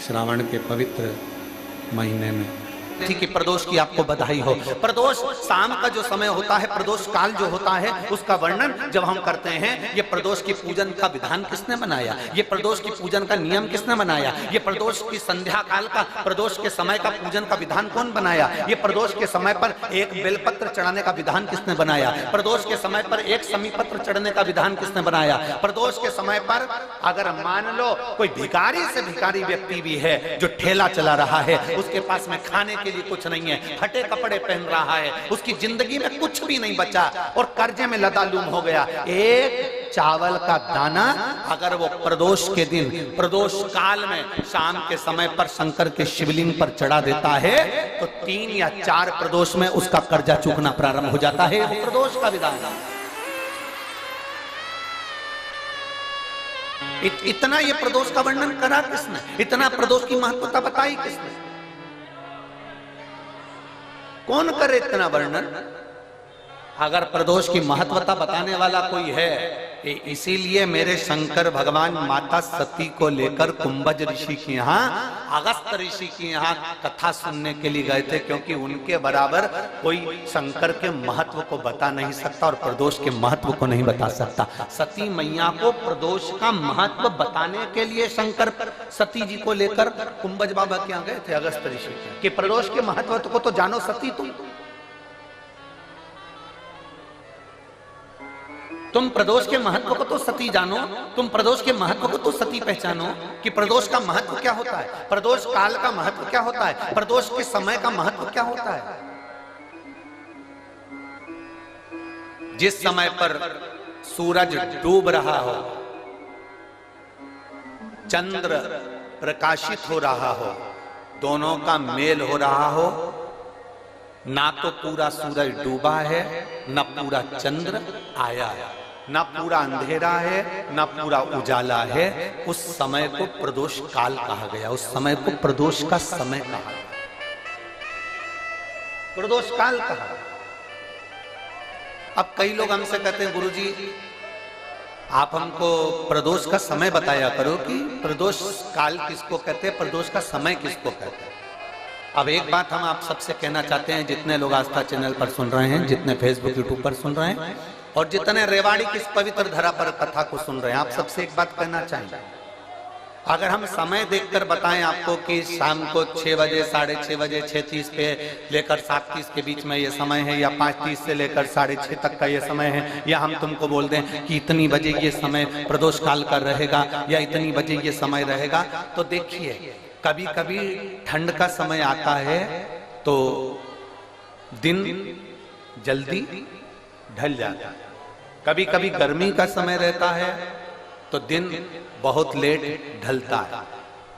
श्रावण के पवित्र महीने में। ठीक है, प्रदोष की आपको बधाई हो। प्रदोष शाम का जो समय होता है, प्रदोष काल जो होता है, उसका वर्णन जब हम करते हैं, ये प्रदोष की पूजन का विधान किसने बनाया, ये प्रदोष की पूजन का नियम किसने बनाया, ये प्रदोष की संध्या काल का, प्रदोष के समय का पूजन का विधान कौन बनाया, ये प्रदोष के समय पर एक बेलपत्र चढ़ाने का विधान किसने बनाया, प्रदोष के समय पर एक समीपत्र चढ़ने का विधान किसने बनाया, प्रदोष के समय पर अगर मान लो कोई भिखारी से भिखारी व्यक्ति भी है जो ठेला चला रहा है, उसके पास में खाने के लिए कुछ नहीं है, फटे कपड़े पहन रहा है, उसकी जिंदगी में कुछ भी नहीं बचा और कर्जे में लदालूम हो गया, एक चावल का दाना अगर वो प्रदोष के दिन, प्रदोष काल में शाम के समय पर शंकर के शिवलिंग पर चढ़ा देता है तो 3 या 4 प्रदोष में उसका कर्जा चूकना प्रारंभ हो जाता है। वो प्रदोष का विधान है। इतना ये प्रदोष का वर्णन करा किसने, इतना प्रदोष की महत्वता बताई किसने, कौन करे इतना वर्णन। अगर प्रदोष की महत्वता बताने वाला कोई है, इसीलिए मेरे शंकर भगवान माता सती को लेकर कुंभज ऋषि के यहाँ, अगस्त ऋषि के यहाँ कथा सुनने के लिए गए थे, क्योंकि उनके बराबर कोई शंकर के महत्व को बता नहीं सकता और प्रदोष के महत्व को नहीं बता सकता। सती मैया को प्रदोष का महत्व बताने के लिए शंकर सती जी को लेकर कुंभज बाबा के यहाँ गए थे, अगस्त ऋषि, कि प्रदोष के महत्व को तो जानो सती, तुम प्रदोष के महत्व को तो सती जानो, तुम प्रदोष के महत्व को तो सती पहचानो कि प्रदोष का महत्व क्या होता है, प्रदोष काल का महत्व क्या होता है, प्रदोष के समय का महत्व क्या होता है। जिस समय पर सूरज डूब रहा हो, चंद्र प्रकाशित हो रहा हो, दोनों का मेल हो रहा हो, ना तो पूरा सूरज डूबा है, ना पूरा चंद्र आया है, ना पूरा अंधेरा है, ना पूरा उजाला है, उस समय को प्रदोष काल कहा गया, उस समय को प्रदोष का समय कहा गया, प्रदोष काल कहा। अब कई लोग हमसे कहते हैं, गुरुजी आप हमको प्रदोष का समय बताया करो कि प्रदोष काल किसको कहते हैं, प्रदोष का समय किसको कहते हैं। अब एक बात हम आप सबसे कहना चाहते हैं, जितने लोग आस्था चैनल पर सुन रहे हैं, जितने फेसबुक यूट्यूब पर सुन रहे हैं और जितने रेवाड़ी की इस पवित्र धरा पर कथा को सुन रहे हैं, आप सबसे एक बात कहना चाहेंगे, अगर हम समय देखकर बताएं आपको कि शाम को 6 बजे, 6:30 बजे, 6:30 पे लेकर 7:30 के बीच में ये समय है, या 5:30 से लेकर 6:30 तक का ये समय है, या हम तुमको बोल दें कि इतनी बजे ये समय प्रदोष काल का रहेगा या इतनी बजे ये समय रहेगा, तो देखिए कभी कभी ठंड का समय आता है तो दिन जल्दी ढल जाता है, कभी कभी गर्मी का समय रहता है तो दिन बहुत लेट ढलता है।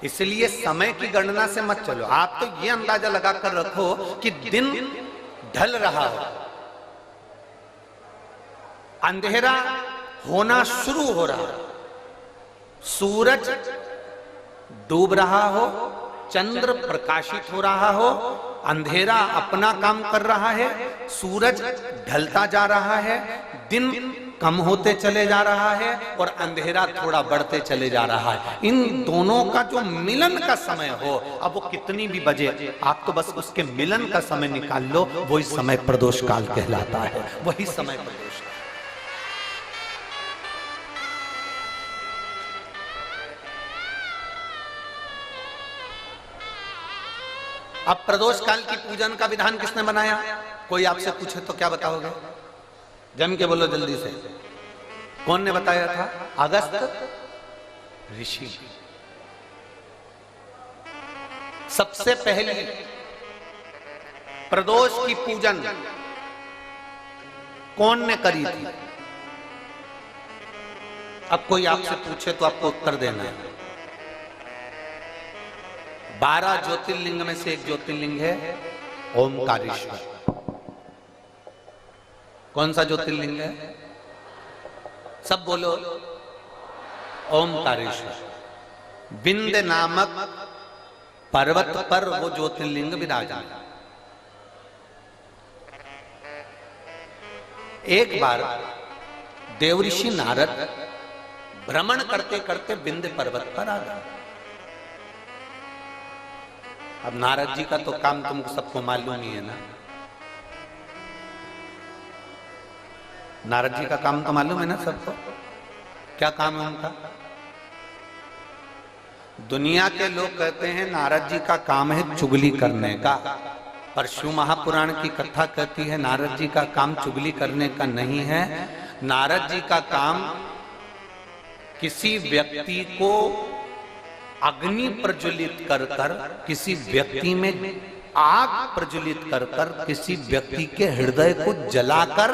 इसलिए समय की गणना से मत चलो, आप तो ये अंदाजा लगाकर रखो कि दिन ढल रहा हो, अंधेरा होना शुरू हो रहा है, सूरज डूब रहा हो, चंद्र प्रकाशित हो रहा हो, अंधेरा अपना काम कर रहा है, सूरज ढलता जा रहा है, दिन कम होते चले जा रहा है और अंधेरा थोड़ा बढ़ते चले जा रहा है, इन दोनों का जो मिलन का समय हो, अब वो कितनी भी बजे, आप तो बस उसके मिलन का समय निकाल लो, वही समय प्रदोष काल कहलाता है, वही समय प्रदोष। अब प्रदोष काल की पूजन का विधान किसने बनाया, कोई आपसे पूछे तो क्या बताओगे, जम के बोलो जल्दी से, कौन ने बताया था, अगस्त ऋषि। सबसे पहले प्रदोष की पूजन कौन ने करी थी। अब कोई आपसे पूछे तो आपको उत्तर देना है। 12 ज्योतिर्लिंग में से एक ज्योतिर्लिंग है ओमकारेश्वर। कौन सा ज्योतिर्लिंग है, सब बोलो, ओमकारेश्वर। विंध्य नामक पर्वत पर वो ज्योतिर्लिंग विराजमान। एक बार देवऋषि नारद भ्रमण करते करते विंध्य पर्वत पर आ गए। अब नारद जी का तो काम तुमको सबको मालूम ही है ना। नारद जी का काम तो मालूम है ना सबको, क्या काम है उनका? दुनिया के लोग कहते हैं नारद जी का काम है चुगली करने का, पर शिव महापुराण की कथा कहती है नारद जी का काम चुगली करने का नहीं है। नारद जी का काम किसी व्यक्ति को अग्नि प्रज्वलित कर कर, किसी व्यक्ति में आग प्रज्वलित कर कर, किसी व्यक्ति के हृदय को जलाकर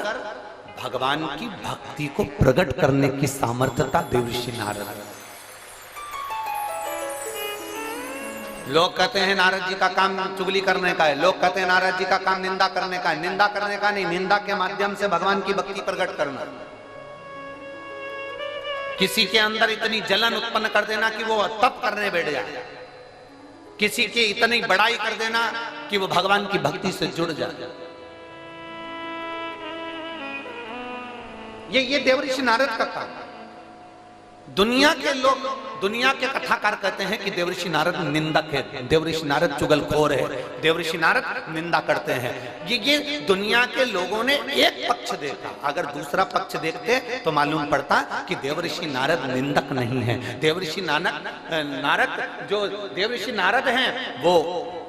भगवान की भक्ति को प्रकट करने की सामर्थ्यता देवर्षि नारद। लोग कहते हैं नारद जी का काम चुगली करने का है, लोग कहते हैं नारद जी का काम निंदा करने का है। निंदा करने का नहीं, निंदा के माध्यम से भगवान की भक्ति प्रकट करना। किसी के अंदर इतनी जलन उत्पन्न कर देना कि वो तप करने बैठ जाए, किसी की इतनी बड़ाई कर देना कि वो भगवान की भक्ति से जुड़ जाए। ये देवर्षि नारद का काम। दुनिया के लोग, दुनिया के कथाकार कहते हैं कि देवर्षि नारद निंदक है, देवर्षि नारद चुगलखोर है, देवर्षि नारद निंदा करते हैं। ये दुनिया के लोगों ने एक पक्ष देखा, अगर दूसरा पक्ष देखते तो मालूम पड़ता कि देवर्षि नारद निंदक नहीं है। देवर्षि नारद जो देवर्षि नारद हैं वो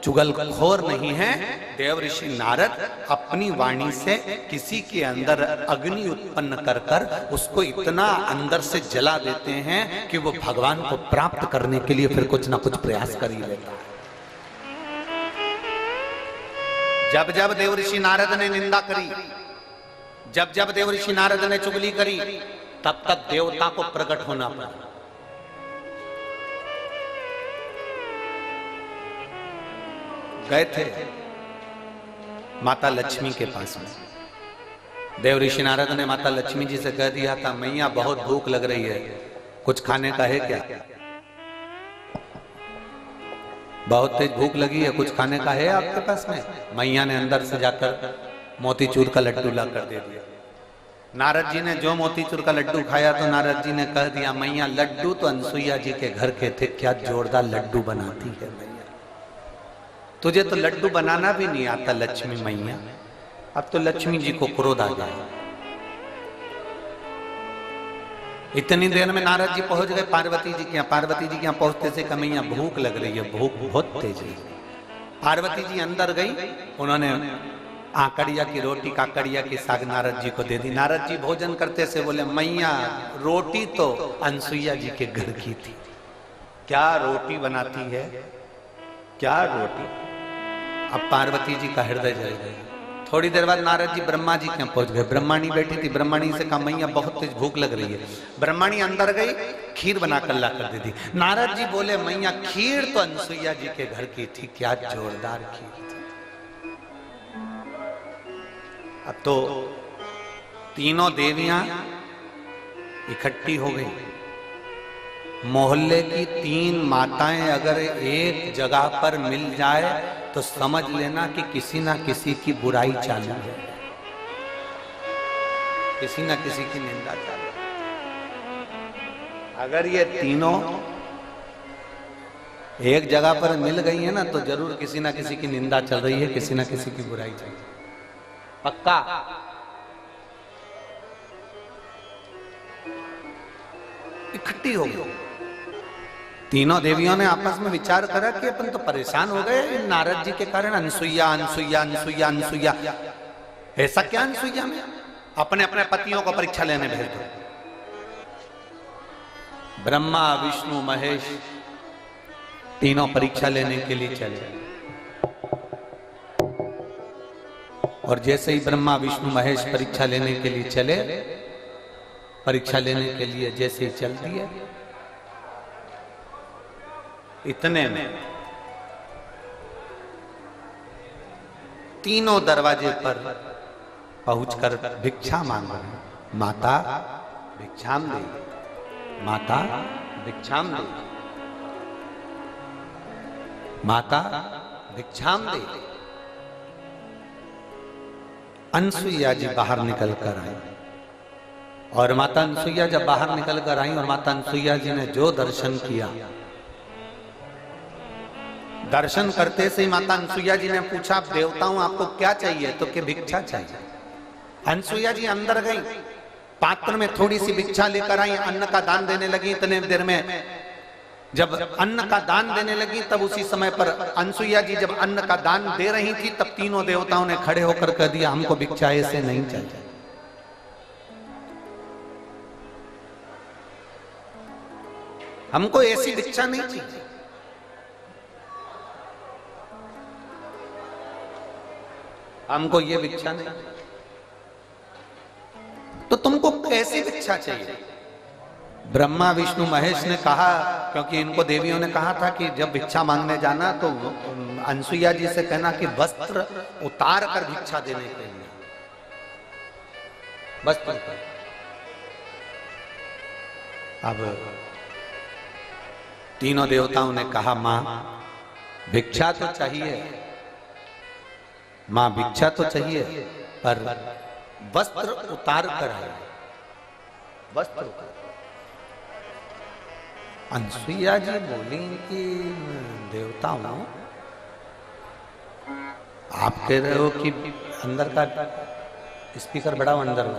चुगलखोर नहीं है। देवर्षि नारद अपनी वाणी से किसी के अंदर अग्नि उत्पन्न कर कर उसको इतना अंदर से जला देते हैं कि वो भगवान को प्राप्त करने के लिए फिर कुछ ना कुछ प्रयास कर ही लेता है। जब जब देवर्षि नारद ने निंदा करी, जब जब देवर्षि नारद ने चुगली करी, तब तक देवता को प्रकट होना पड़ा। गए थे माता लक्ष्मी के पास में। देवर्षि नारद ने माता लक्ष्मी जी से कह दिया था, मैया बहुत भूख लग रही है, कुछ खाने का है क्या? बहुत तेज भूख लगी है, कुछ खाने का है आपके पास में? मैया ने अंदर से जाकर मोतीचूर का लड्डू ला कर दे दिया। नारद जी ने जो मोतीचूर का लड्डू खाया तो नारद जी ने कह दिया, मैया लड्डू तो अनसुईया जी के घर के थे, क्या जोरदार लड्डू बनाती है मैया, तुझे तो लड्डू बनाना भी नहीं आता लक्ष्मी मैया। अब तो लक्ष्मी जी को क्रोध आ गया। इतनी देर में नारद जी पहुंच गए पार्वती जी के यहाँ। पार्वती जी के यहाँ पहुंचते से कमैया भूख लग रही है, भूख बहुत तेज है। पार्वती जी अंदर गई, उन्होंने आकड़िया की रोटी काकड़िया की साग नारद जी को दे दी। नारद जी भोजन करते से बोले, मैया रोटी तो अनसुईया जी के घर की थी, क्या रोटी बनाती है, क्या रोटी। अब पार्वती जी का हृदय जल गया। थोड़ी देर बाद नारद जी ब्रह्मा जी के यहाँ पहुंच गए। ब्रह्माणी बैठी थी, ब्रह्माणी से कहा, मैया बहुत तेज भूख लग रही है। ब्रह्माणी अंदर गई, खीर बनाकर ला कर दे दी। नारद जी बोले, मैया खीर तो अनसुईया जी के घर की थी, क्या जोरदार खीर थी। अब तो तीनों देवियां इकट्ठी हो गई। मोहल्ले की 3 माताएं अगर एक जगह पर मिल जाए तो समझ लेना कि किसी ना किसी की बुराई चालू है, किसी ना किसी की निंदा चालू है। अगर ये तीनों एक जगह पर मिल गई है ना तो जरूर किसी ना किसी की निंदा चल रही है, किसी ना किसी की बुराई चल रही है, पक्का। इकट्ठी हो गई। तीनों देवियों ने आपस में विचार करा कि अपन तो परेशान हो गए नारद जी के कारण। अनसुईया अनसुईया अनसुईया अनसुईया, ऐसा क्या अनसुईया में? अपने अपने पतियों को परीक्षा लेने भेज दो। ब्रह्मा विष्णु महेश तीनों परीक्षा लेने के लिए चले। और जैसे ही ब्रह्मा विष्णु महेश परीक्षा लेने के लिए चले, परीक्षा लेने के लिए जैसे ही चल दिए, इतने में तीनों दरवाजे पर पहुंचकर भिक्षा मांग रहे। माता भिक्षाम दे, माता भिक्षाम दे, माता भिक्षाम दे। अनसुईया जी बाहर निकल कर आई और माता अनसुईया जब बाहर निकल कर आई और माता अनसुईया जी ने जो दर्शन किया, दर्शन करते से ही माता अनसुईया जी ने पूछा, देवताओं आपको क्या चाहिए? तो कि भिक्षा चाहिए। अनसुईया जी अंदर गई, पात्र में थोड़ी सी भिक्षा लेकर आई, अन्न का दान देने लगी। इतने देर में जब अन्न का दान देने लगी, तब उसी समय पर अनसुईया जी जब अन्न का दान दे रही थी, तब तीनों देवताओं ने खड़े होकर कह दिया, हमको भिक्षा ऐसे नहीं चाहिए। हमको ऐसी भिक्षा नहीं चाहिए। हमको ये भिक्षा नहीं। तो तुमको कैसी भिक्षा चाहिए? ब्रह्मा विष्णु महेश ने कहा, क्योंकि इनको देवियों ने कहा था कि जब भिक्षा मांगने जाना तो अनसुईया जी से कहना कि वस्त्र उतार कर भिक्षा देने के लिए, वस्त्र उतार। अब तीनों देवताओं ने कहा, मां भिक्षा तो चाहिए, मां भिक्षा तो चाहिए, पर वस्त्र उतार कर आए, वस्त्र उतार। अनसुईया जी बोली कि देवताओं, आप कह रहे हो कि अंदर का स्पीकर बड़ा अंदर हो,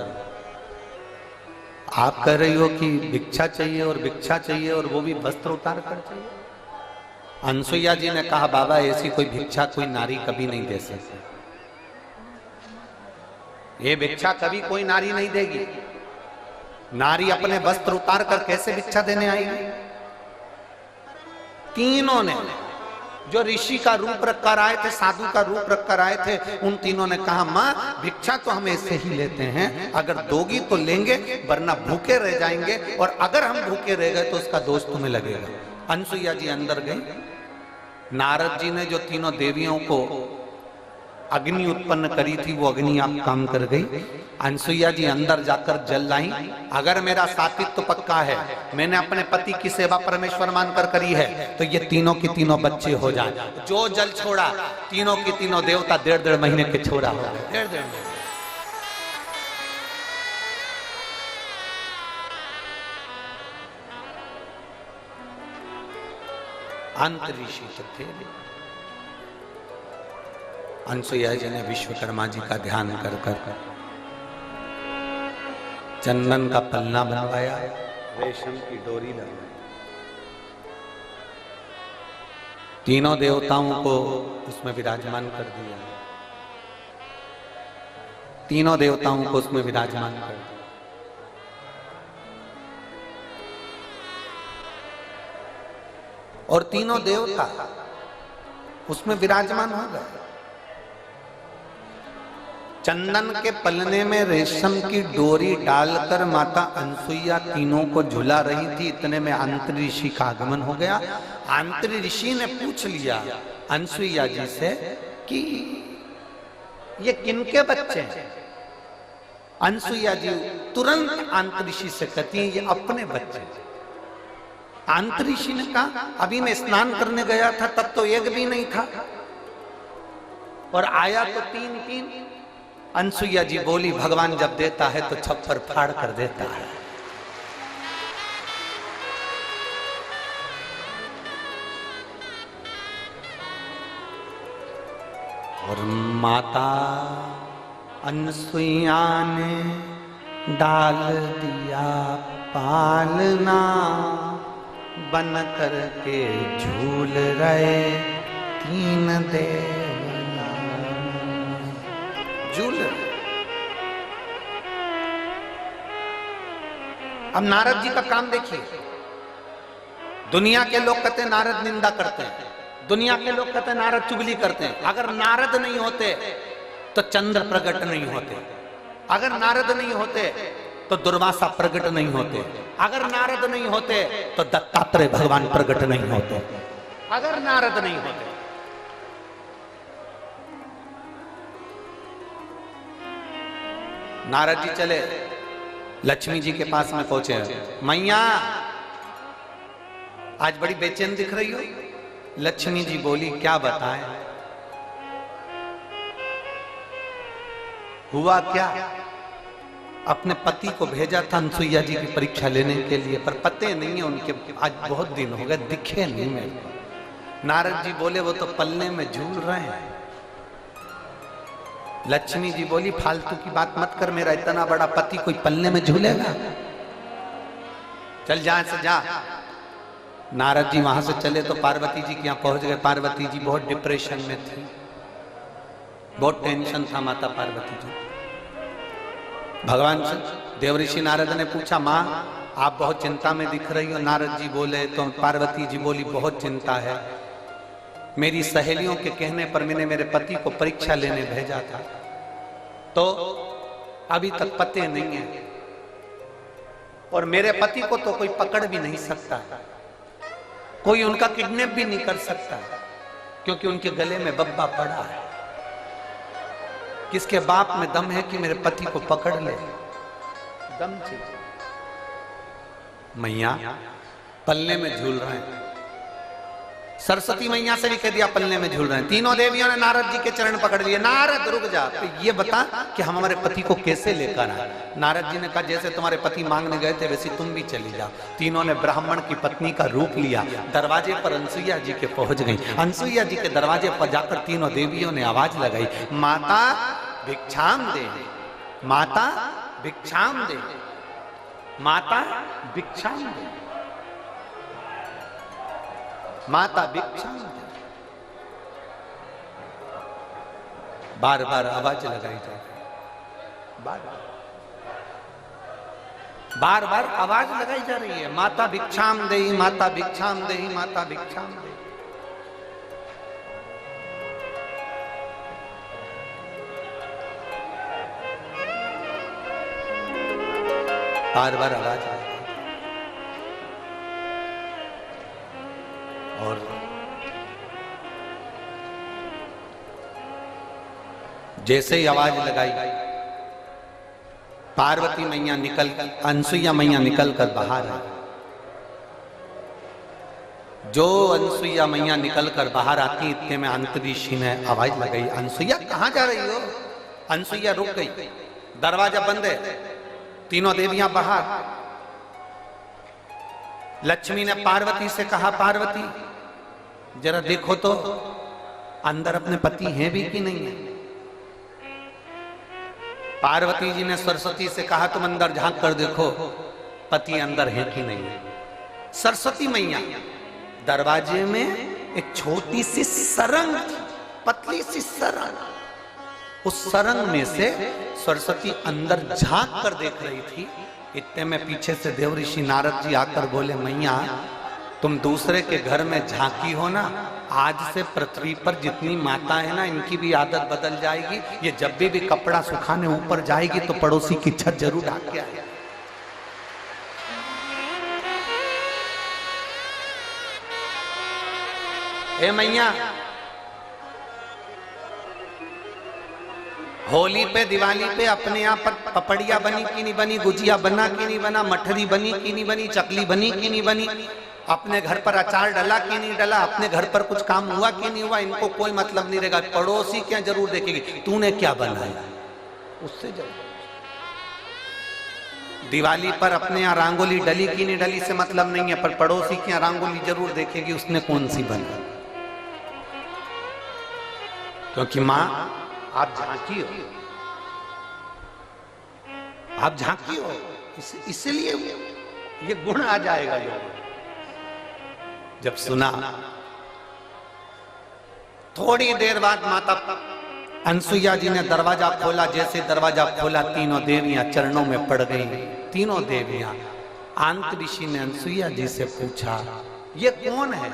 आप कह रही हो कि भिक्षा चाहिए और भिक्षा चाहिए और वो भी वस्त्र उतार कर चाहिए। अनसुईया जी ने कहा, बाबा ऐसी कोई भिक्षा कोई नारी कभी नहीं दे सकती। ये भिक्षा कभी कोई नारी नहीं देगी। नारी अपने वस्त्र उतार कर कैसे भिक्षा देने आएगी? तीनों ने, जो ऋषि का रूप रखकर आए थे, साधु का रूप रखकर आए थे, उन तीनों ने कहा, मां भिक्षा तो हम ऐसे ही लेते हैं, अगर दोगी तो लेंगे, वरना भूखे रह जाएंगे, और अगर हम भूखे रह गए तो उसका दोष तुम्हें लगेगा। अनसुईया जी अंदर गई। नारद जी ने जो तीनों देवियों को अग्नि उत्पन्न करी थी, वो अग्नि आप काम कर गई। अनसुईया जी अंदर जाकर जल लाई। अगर मेरा सात्वित्व तो पक्का है, मैंने अपने पति की सेवा परमेश्वर मानकर करी है, तो ये तीनों की तीनों बच्चे हो जाए। जो जल छोड़ा, तीनों की तीनों देवता 1.5 महीने के छोड़ा हो गए। 1.5 महीने। अंत ऋषि थे। अनसुईया जी ने विश्वकर्मा जी का ध्यान कर कर चंदन का पलना बनवाया, रेशम की डोरी लगाई, तीनों देवताओं को उसमें विराजमान कर दिया। तीनों देवताओं को उसमें विराजमान कर दिया। और तीनों देवता उसमें विराजमान हो गए। चंदन के पलने में रेशम की डोरी डालकर माता अनसुईया तीनों को झुला रही थी। इतने में अंतरी ऋषि का आगमन हो गया। अंतरी ऋषि ने पूछ लिया अनसुईया जी से कि ये किनके बच्चे हैं? अनसुईया जी तुरंत अंतरी ऋषि से कहती हैं, ये अपने बच्चे। अंतरी ऋषि ने कहा, अभी मैं स्नान करने गया था, तब तो एक भी नहीं था, और आया तो 3-3। अनसुईया जी बोली, भगवान जब देता है तो छप्पर फाड़ कर देता है। और माता अनसुईया ने डाल दिया पालना, बन कर के झूल रहे 3 देवता। झूल। अब नारद जी का काम देखिए। दुनिया के लोग कहते हैं नारद निंदा करते हैं, दुनिया के लोग कहते हैं नारद चुगली करते हैं। अगर नारद नहीं होते तो चंद्र प्रकट नहीं होते, अगर नारद नहीं होते तो दुर्वासा प्रकट नहीं होते, अगर नारद नहीं होते तो दत्तात्रेय भगवान प्रकट नहीं होते, अगर नारद नहीं होते। नारद जी चले, लक्ष्मी जी के पास में पहुंचे। मैया आज बड़ी बेचैन दिख रही हो। लक्ष्मी जी बोली, क्या बताएं, हुआ क्या? अपने पति को भेजा था अनसुईया जी की परीक्षा लेने के लिए, पर पते नहीं है उनके। आज बहुत दिन हो गए, दिखे नहीं मेरे को। नारद जी बोले वो तो पलने में झूल रहे हैं। लक्ष्मी जी बोली फालतू की बात मत कर, मेरा इतना बड़ा पति कोई पलने में झूलेगा, चल जा से जा। नारद जी वहां से चले तो पार्वती जी के यहाँ पहुंच गए। पार्वती जी बहुत डिप्रेशन में थी, बहुत टेंशन था माता पार्वती जी। भगवान से देवऋषि नारद ने पूछा, माँ आप बहुत चिंता में दिख रही हो। नारद जी बोले तो पार्वती जी बोली बहुत चिंता है, मेरी सहेलियों के कहने पर मैंने मेरे पति को परीक्षा लेने भेजा था, तो अभी तक पते नहीं है, और मेरे पति को तो कोई पकड़ भी नहीं सकता, कोई उनका किडनैप भी नहीं कर सकता, क्योंकि उनके गले में बब्बा पड़ा है। किसके बाप में दम है कि मेरे पति को पकड़ ले? दम चाहिए। मैया पलने में झूल रहे हैं। सरस्वती मैया से भी कह दिया पलने में झूल रहे हैं। तीनों देवियों ने नारद जी के चरण पकड़ लिए। नारद रुक जा, तो ये बता कि हम हमारे पति को कैसे लेकर आए। नारद जी ने कहा जैसे तुम्हारे पति मांगने गए थे वैसे तुम भी चली जाओ। तीनों ने ब्राह्मण की पत्नी का रूप लिया। दरवाजे पर अनसुईया जी के पहुंच गई। अनसुईया जी के दरवाजे पर जाकर तीनों देवियों ने आवाज लगाई, माता भिक्षाम दे, माता भिक्षाम दे, माता भिक्षाम दे, माता भिक्षाम दे। बार बार आवाज लगाई जाए, बार बार आवाज लगाई जा रही है, माता भिक्षाम दे, माता भिक्षाम दे, माता भिक्षाम दे। बार बार आवाज आई। और जैसे ही आवाज लगाई पार्वती मैया निकल, अनसुईया मैया निकल कर बाहर आई। जो अनसुईया मैया निकल कर बाहर आती इतने में अंतरीषी ने आवाज लगाई, अनसुईया कहां जा रही हो? अनसुईया रुक गई, दरवाजा बंद है, तीनों देवियां बाहर। लक्ष्मी ने पार्वती से कहा, पार्वती जरा देखो तो अंदर अपने पति हैं भी कि नहीं है। पार्वती जी ने सरस्वती से कहा तुम अंदर झांक कर देखो पति अंदर है कि नहीं है। सरस्वती मैया दरवाजे में एक छोटी सी सरंग थी, पतली सी सरंग, उस सरंग में से सरस्वती अंदर झांक कर देख रही थी। इतने में पीछे से देवऋषि नारद जी आकर बोले, मैया तुम दूसरे के घर में झांकी हो ना, आज से पृथ्वी पर जितनी माता है ना इनकी भी आदत बदल जाएगी। ये जब भी कपड़ा सुखाने ऊपर जाएगी तो पड़ोसी की छत जरूर ढाक के आए। ए मैया, होली पे दिवाली पे अपने यहाँ पर पपड़िया बनी कि नहीं बनी, गुजिया बना कि नहीं बना, मठरी बनी कि नहीं बनी, चकली बनी कि नहीं बनी, अपने घर पर अचार डला कि नहीं डला, अपने घर पर कुछ काम हुआ कि नहीं हुआ, इनको कोई मतलब नहीं रहेगा। पड़ोसी क्या जरूर देखेगी तूने क्या बनाया, उससे जरूर। दिवाली पर अपने यहाँ रंगोली डली कि नहीं डली से मतलब नहीं है, पर पड़ोसी की यहाँ रंगोली जरूर देखेगी उसने कौन सी बना। क्योंकि माँ आप झांकी हो, आप झांकी हो, इसलिए ये गुण आ जाएगा। जब सुना थोड़ी देर बाद माता अनसुईया जी ने दरवाजा खोला। जैसे दरवाजा खोला तीनों देवियां चरणों में पड़ गईं। तीनों देवियां। अंतऋषि ने अनसुईया जी से पूछा, ये कौन है?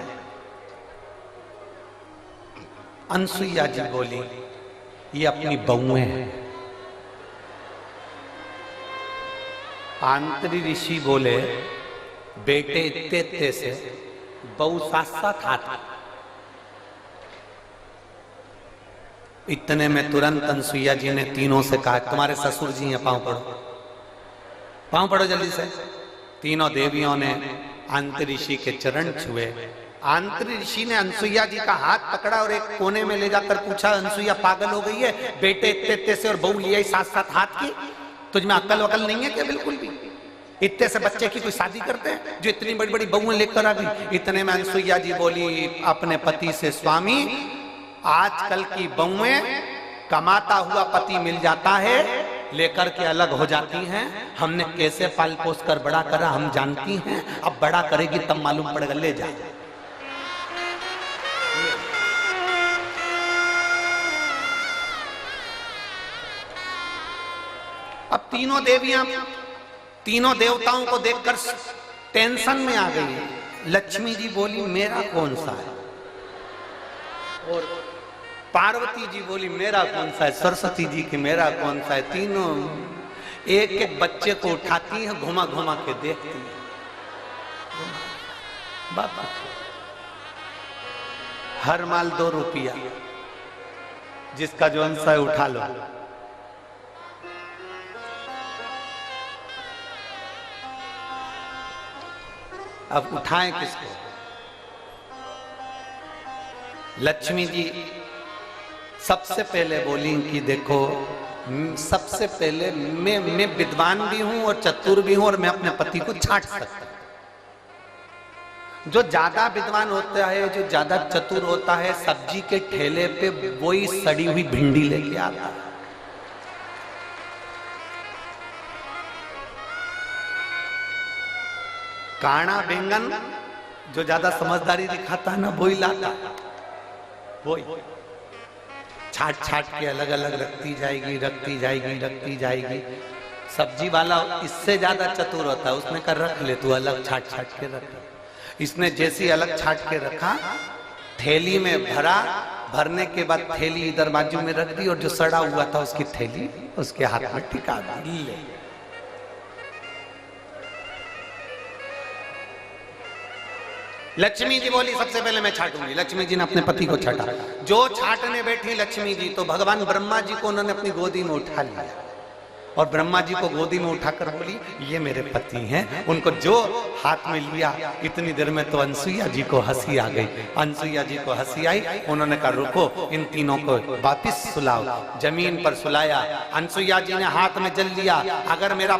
अनसुईया जी बोली, ये अपनी बहुएं हैं। अंतऋषि बोले, बेटे इत्ते से बहु साथ साथ हाथ। इतने में तुरंत अनसुईया जी ने तीनों से कहा, तुम्हारे ससुर जी हैं, पांव पड़ो, पांव पड़ो जल्दी से। तीनों देवियों ने अंतऋषि के चरण छुए। अंतऋषि ने अनसुईया जी का हाथ पकड़ा और एक कोने में ले जाकर पूछा, अनसुईया पागल हो गई है? बेटे इत्ते से और बहू लिया साथ साथ हाथ की, तुझमें अक्ल वकल नहीं है क्या? बिल्कुल भी। इतने से बच्चे की कोई शादी करते हैं जो इतनी बड़ी बड़ी बहुएं लेकर आ गई। इतने में अनसुईया जी बोली अपने पति से, स्वामी आजकल की बहुएं कमाता हुआ पति मिल जाता है लेकर के अलग हो जाती हैं, हमने कैसे पाल पोस कर बड़ा करा हम जानती हैं, अब बड़ा करेगी तब मालूम पड़ेगा, ले जा। अब तीनों देवियां तीनों देवताओं को देखकर टेंशन में आ गई। लक्ष्मी जी बोली मेरा कौन सा है, और पार्वती जी बोली मेरा कौन सा है, सरस्वती जी की मेरा कौन सा है। तीनों एक एक बच्चे को उठाती हैं, घुमा घुमा के देखती हैं। बाबा हर माल 2 रुपया, जिसका जो अंश है उठा लो। अब उठाएं किसको? लक्ष्मी जी सबसे पहले बोली कि देखो सबसे पहले मैं विद्वान भी हूं और चतुर भी हूं, और मैं अपने पति को छांट सकता हूं। जो ज्यादा विद्वान होता है, जो ज्यादा चतुर होता है, सब्जी के ठेले पे वही सड़ी हुई भिंडी लेके आता है। काना बैंगन जो ज्यादा समझदारी दिखाता है ना, वही लाता, वही छाट छाट के अलग अलग रखती जाएगी, रखती जाएगी, रखती जाएगी। सब्जी वाला इससे ज्यादा चतुर होता है, उसने कहा रख ले तू, अलग छाट छाट के रख। इसने जैसी अलग छाट के रखा, थैली में भरा, भरने के बाद थैली इधर बाजू में रख दी, और जो सड़ा हुआ था उसकी थैली उसके हाथ में टिका दी। ले लक्ष्मी जी बोली सबसे पहले मैं छाटूंगी। लक्ष्मी जी ने अपने पति को छाटा। जो छाटने बैठी लक्ष्मी जी, तो भगवान ब्रह्मा जी को उन्होंने अपनी गोदी में उठा लिया, और ब्रह्मा जी को गोदी में उठाकर बोली ये मेरे पति हैं। उनको जो हाथ में लिया, इतनी देर में तो अनसुईया जी को हंसी आ गई। अनसुईया जी को हंसी आई, उन्होंने कहा रुको, इन तीनों को वापिस सुलाओ। जमीन पर सुलाया। अनसुईया जी ने हाथ में जल लिया, अगर मेरा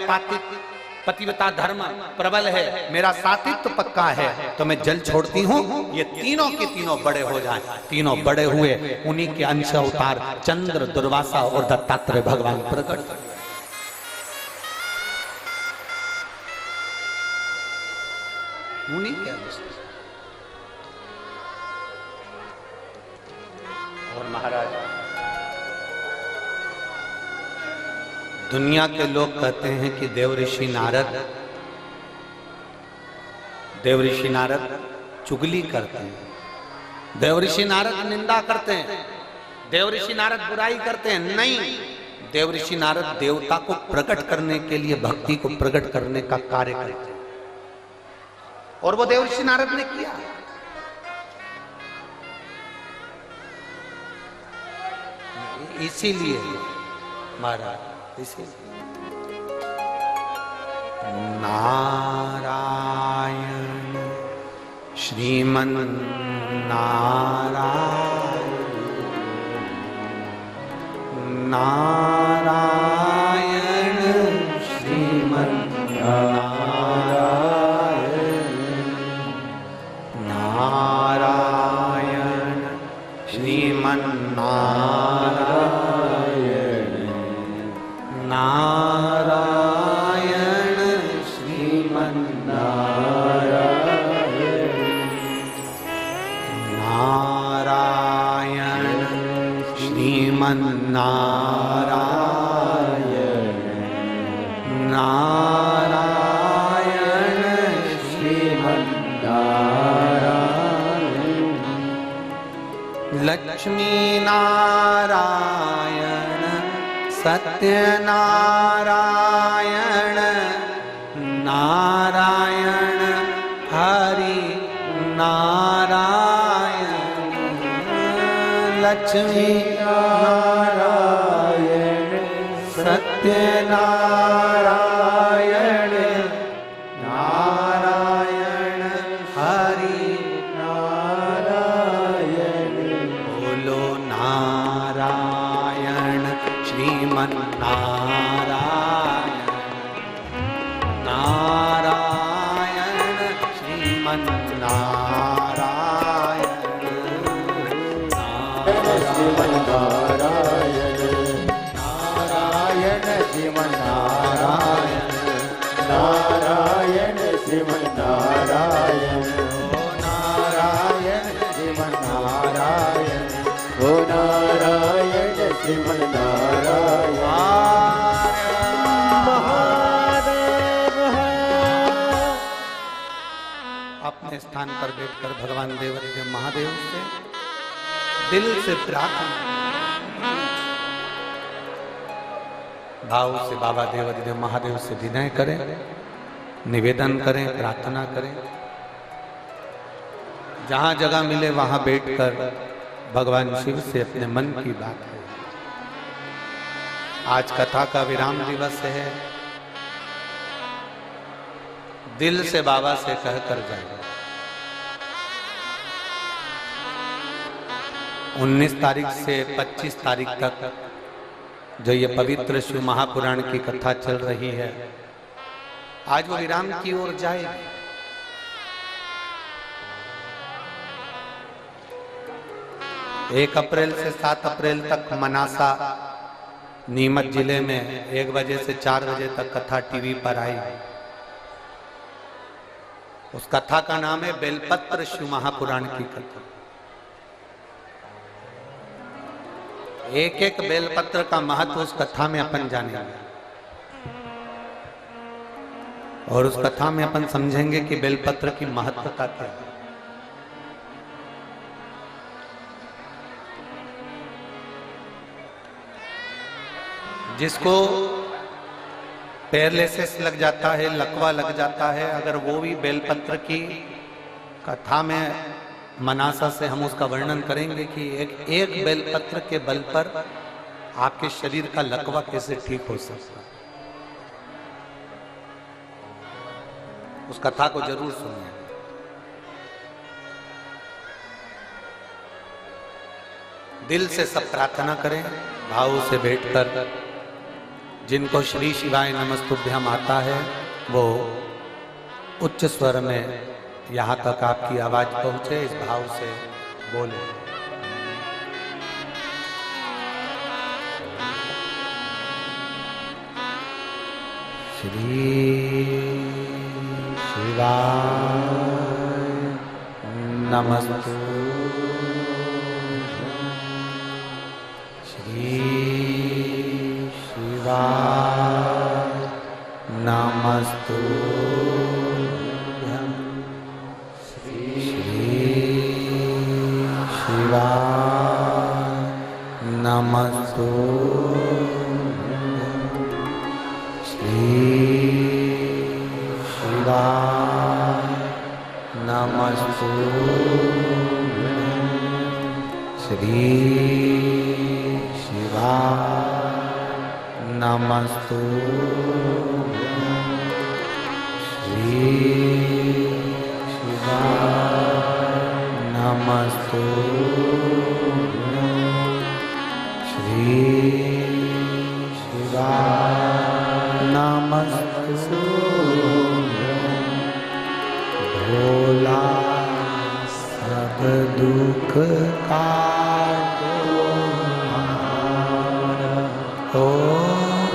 पतिव्रता धर्म प्रबल है, मेरा सात्वित्व पक्का है, तो मैं जल छोड़ती हूँ, ये तीनों के तीनों बड़े हो जाएं। तीनों बड़े हुए, उन्हीं के अंश अवतार चंद्र, दुर्वासा और दत्तात्रेय भगवान प्रकट। उन्हीं के अंश। और महाराज दुनिया के लोग कहते हैं कि देव ऋषि नारद चुगली करते हैं, देव ऋषि नारद निंदा करते हैं, देव ऋषि नारद बुराई करते हैं। नहीं, देव ऋषि नारद देवता को प्रकट करने के लिए, भक्ति को प्रकट करने का कार्य करते हैं, और वो देव ऋषि नारद ने किया। इसीलिए महाराज, नारायण श्रीमन नारायण, नारायण श्रीमन नारायण, नारायण श्रीमन नारायण, नारायण श्रीमन नारायण, नारायण श्रीमन नारायण, नारायण श्रीमन नारायण, लक्ष्मी नारायण सत्यनारायण, नारायण हरि नारायण, लक्ष्मी नारायण सत्यनारायण, नारायण हरि नारायण, बोलो नारायण श्रीमन नारायण, नारायण श्रीमन्नारायण नारायण श्रीमन्नारायण नारायण श्रीमन्नारायण नारायण श्रीमन्नारायण ओ नारायण श्रीमन्नारायण अपने स्थान पर बैठकर भगवान देवाधिदेव महादेव से दिल से प्रार्थना भाव से बाबा देवाधिदेव महादेव से विनय करें, निवेदन करें, प्रार्थना करें। जहां जगह मिले वहां बैठकर भगवान शिव से अपने मन की बात है। आज कथा का विराम दिवस है। दिल से बाबा से कहकर जाए। 19 तारीख से 25 तारीख तक जो ये पवित्र शिव महापुराण की कथा चल रही है, आज वो विराम की ओर जाएगी। 1 अप्रैल से 7 अप्रैल तक मनासा नीमच जिले में 1 बजे से 4 बजे तक कथा टीवी पर आई। उस कथा का नाम है बेलपत्र शिव महापुराण की कथा। एक एक बेलपत्र का महत्व उस कथा में अपन जानेंगे और उस कथा में अपन समझेंगे कि बेलपत्र की महत्वता क्या है। जिसको पैरालिसिस लग जाता है, लकवा लग जाता है, अगर वो भी बेलपत्र की कथा में मनासा से हम उसका वर्णन करेंगे कि एक बेलपत्र के बल पर आपके शरीर का लकवा कैसे ठीक हो सकता है। उस कथा को जरूर सुनिए। दिल से सब प्रार्थना करें, भाव से बैठकर। जिनको श्री शिवाय नमस्तुभ्यम आता है वो उच्च स्वर में यहाँ तक आपकी आवाज पहुंचे, इस भाव से बोले। श्री शिवाय नमस्तुभ्यम श्री शिवाय नमस्तुभ्यम श्री शिवाय नमस्तुभ्यम श्री शिवाय नमस्तुभ्यम श्री शिवाय नमस्तुभ्यम श्री शिवाय नमस्तुभ्यम श्री शिवाय नमस्तुभ्यम भोला सब दुख काटो ओ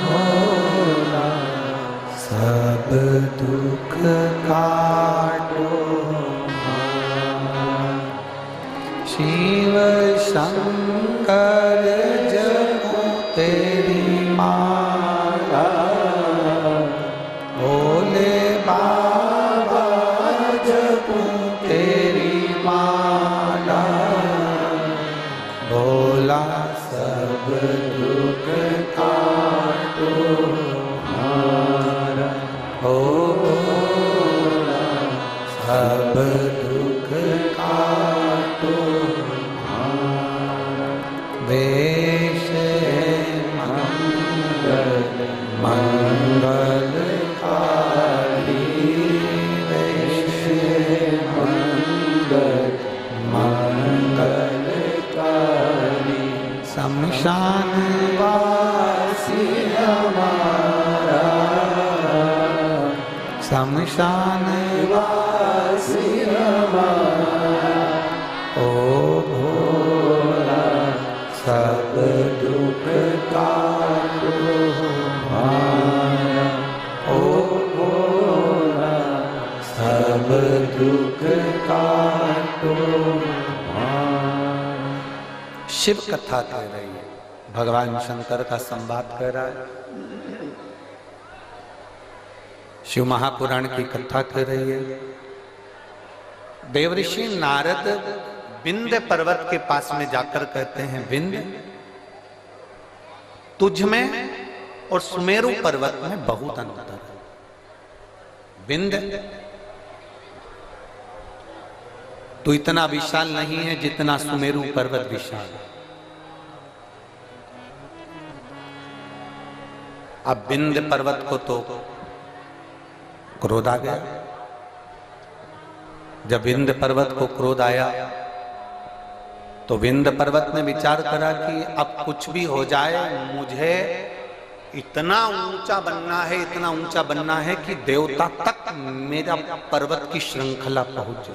भोला सब दुख काटो शिव शंकर जपो तेरी माला भोले बाबा जपो तेरी माला भोला सब दुख काटो हमारा ओ भोला सब दुख काटो हमारा वेश मंगलकारी वेश मंगलकारी शमशान वासी हमारा शमशान वासी हमारा ओ भोला शिव कथा कह रही है, भगवान शंकर का संवाद कह रहा है, शिव महापुराण की कथा कह रही है। देवऋषि नारद विंध्य पर्वत के पास में जाकर कहते हैं, विंध्य तुझ में और सुमेरु पर्वत में बहुत अंतर है। विंध्य तो इतना विशाल नहीं है जितना सुमेरु पर्वत विशाल है। अब विंध्य पर्वत को तो क्रोध आ गया। जब विंध्य पर्वत को क्रोध आया तो विंध्य पर्वत ने विचार करा कि अब कुछ भी हो जाए, मुझे इतना ऊंचा बनना है, इतना ऊंचा बनना है कि देवता तक मेरा पर्वत की श्रृंखला पहुंचे।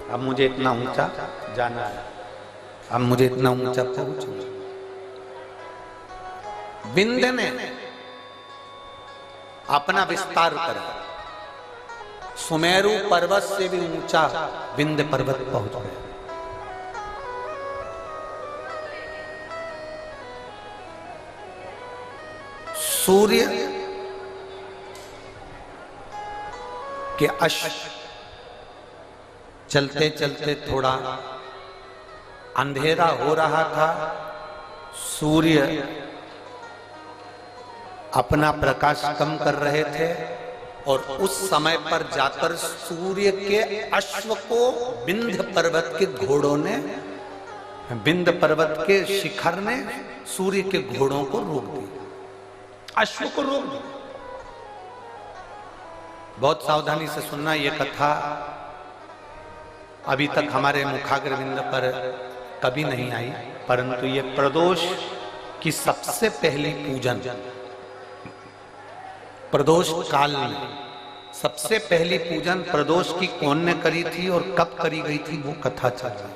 अब मुझे इतना ऊंचा जाना है, अब मुझे इतना ऊंचा पहुंचना। विंध्य ने अपना विस्तार करा, सुमेरु पर्वत से भी ऊंचा विंध्य पर्वत पहुंच गया। सूर्य के अश्व चलते चलते थोड़ा अंधेरा हो रहा था। सूर्य अपना प्रकाश कम कर रहे थे और उस समय पर जाकर सूर्य के अश्व को विंध्य पर्वत के घोड़ों ने, विंध्य पर्वत के शिखर ने सूर्य के घोड़ों को रोक दिया, अश्व को रोक दिया। बहुत सावधानी से सुनना, ये कथा अभी तक हमारे मुखाग्रविंद पर कभी नहीं आई, परंतु ये प्रदोष की सबसे पहली पूजन, प्रदोष काल में सबसे पहली पूजन प्रदोष की कौन ने करी थी और कब करी गई थी, वो कथा चल रही।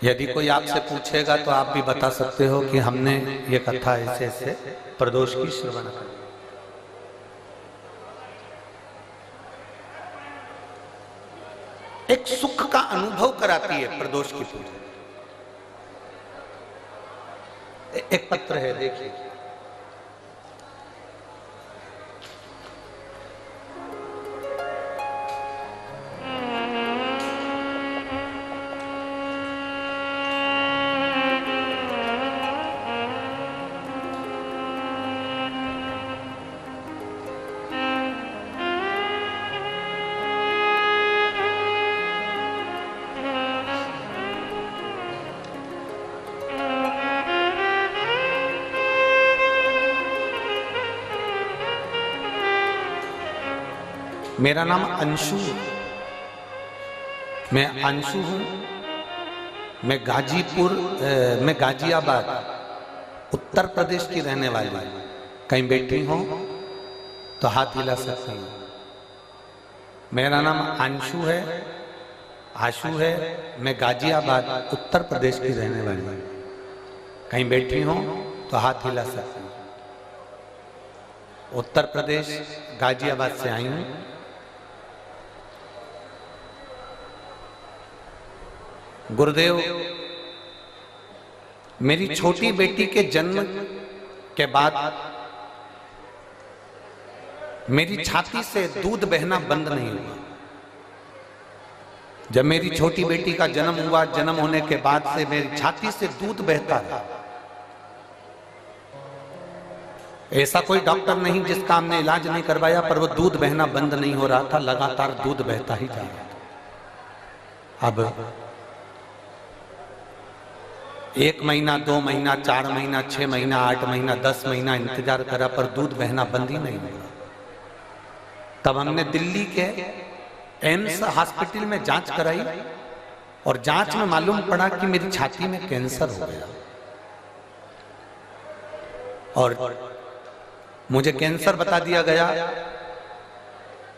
यदि कोई आपसे पूछेगा तो आप भी बता सकते हो कि हमने ये कथा ऐसे ऐसे प्रदोष की श्रवण करी। एक सुख का अनुभव कराती है प्रदोष की पूजा। एक पत्र है, देखिए। मेरा नाम अंशु, मैं अंशु हूं। मैं गाजियाबाद उत्तर प्रदेश की रहने वाली हूं। कहीं बैठी हो तो हाथ हिला सकते हैं। मेरा नाम अंशु है, आशु है। मैं गाजियाबाद उत्तर प्रदेश की रहने वाली हूं। कहीं बैठी हो तो हाथ हिला सकते हैं। उत्तर प्रदेश गाजियाबाद से आई हूं। गुरुदेव, मेरी छोटी बेटी के जन्म के बाद मेरी छाती से दूध बहना बंद नहीं हुआ। जब मेरी छोटी बेटी का जन्म हुआ, जन्म होने के बाद से मेरी छाती से दूध बहता रहा। ऐसा कोई डॉक्टर नहीं जिसका हमने इलाज नहीं करवाया, पर वो दूध बहना बंद नहीं हो रहा था, लगातार दूध बहता ही जा रहा था। अब 1 महीना, 2 महीना, 4 महीना, 6 महीना, 8 महीना, 10 महीना इंतजार करा, पर दूध बहना बंद ही नहीं हुआ। तब हमने दिल्ली के एम्स हॉस्पिटल में जांच कराई और जांच में मालूम पड़ा कि मेरी छाती में कैंसर हो गया और मुझे कैंसर बता दिया गया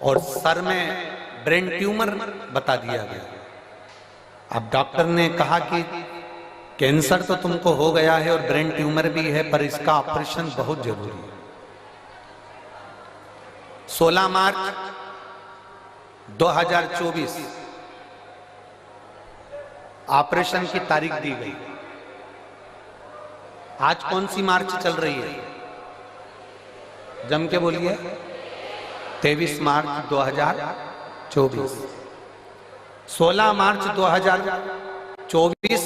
और सर में ब्रेन ट्यूमर बता दिया गया। अब डॉक्टर ने कहा कि कैंसर तो तुमको हो गया है और ब्रेन ट्यूमर भी है, पर इसका ऑपरेशन बहुत जरूरी है। 16 मार्च 2024 ऑपरेशन की तारीख दी गई। आज कौन सी मार्च चल रही है? जम के बोलिए। 23 मार्च 2024। 16 मार्च 2024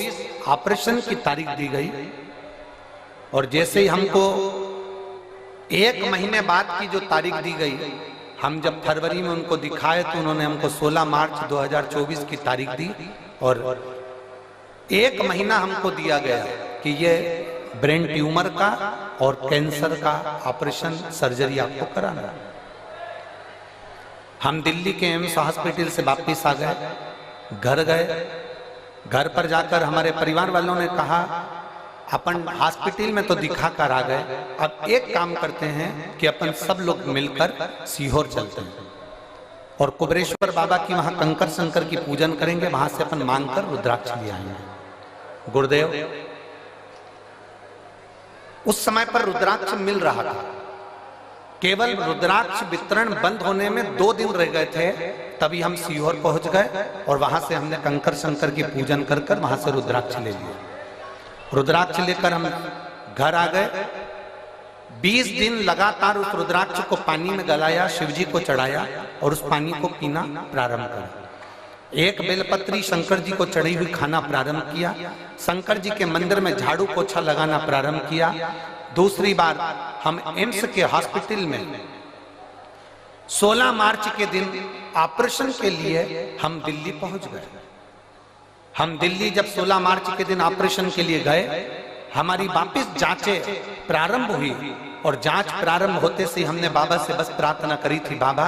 ऑपरेशन की तारीख दी गई और जैसे ही हमको 1 महीने बाद की जो तारीख दी गई, हम जब फरवरी में उनको दिखाए तो उन्होंने हमको 16 मार्च 2024 की तारीख दी और 1 महीना हमको दिया गया कि ये ब्रेन ट्यूमर का और कैंसर का ऑपरेशन सर्जरी आपको कराना है। हम दिल्ली के एम्स हॉस्पिटल से वापिस आ गए, घर गए। घर पर जाकर हमारे परिवार वालों ने कहा अपन हॉस्पिटल में तो दिखा कर आ गए, अब एक काम करते हैं कि अपन सब लोग मिलकर सीहोर चलते हैं और कुबरेश्वर बाबा की वहां कंकर शंकर की पूजन करेंगे, वहां से अपन मांगकर रुद्राक्ष ले आएंगे। गुरुदेव, उस समय पर रुद्राक्ष मिल रहा था, केवल रुद्राक्ष वितरण बंद होने में 2 दिन रह गए थे, तभी हम सीहोर पहुंच गए और वहां से हमने कंकर शंकर की पूजन कर कर वहां से रुद्राक्ष ले लिया। रुद्राक्ष लेकर हम घर आ गए। 20 दिन लगातार उस रुद्राक्ष को पानी में गलाया, शिवजी को चढ़ाया और उस पानी को पीना प्रारंभ करा। एक बेलपत्री शंकर जी को चढ़ी हुई खाना प्रारंभ किया। शंकर जी के मंदिर में झाड़ू पोछा लगाना प्रारंभ किया। दूसरी बार हम एम्स के हॉस्पिटल में 16 मार्च के दिन ऑपरेशन के लिए हम दिल्ली पहुंच गए। हम दिल्ली जब 16 मार्च के दिन ऑपरेशन के लिए गए, हमारी वापिस जांचें प्रारंभ हुई और जांच प्रारंभ होते से हमने बाबा से बस प्रार्थना करी थी, बाबा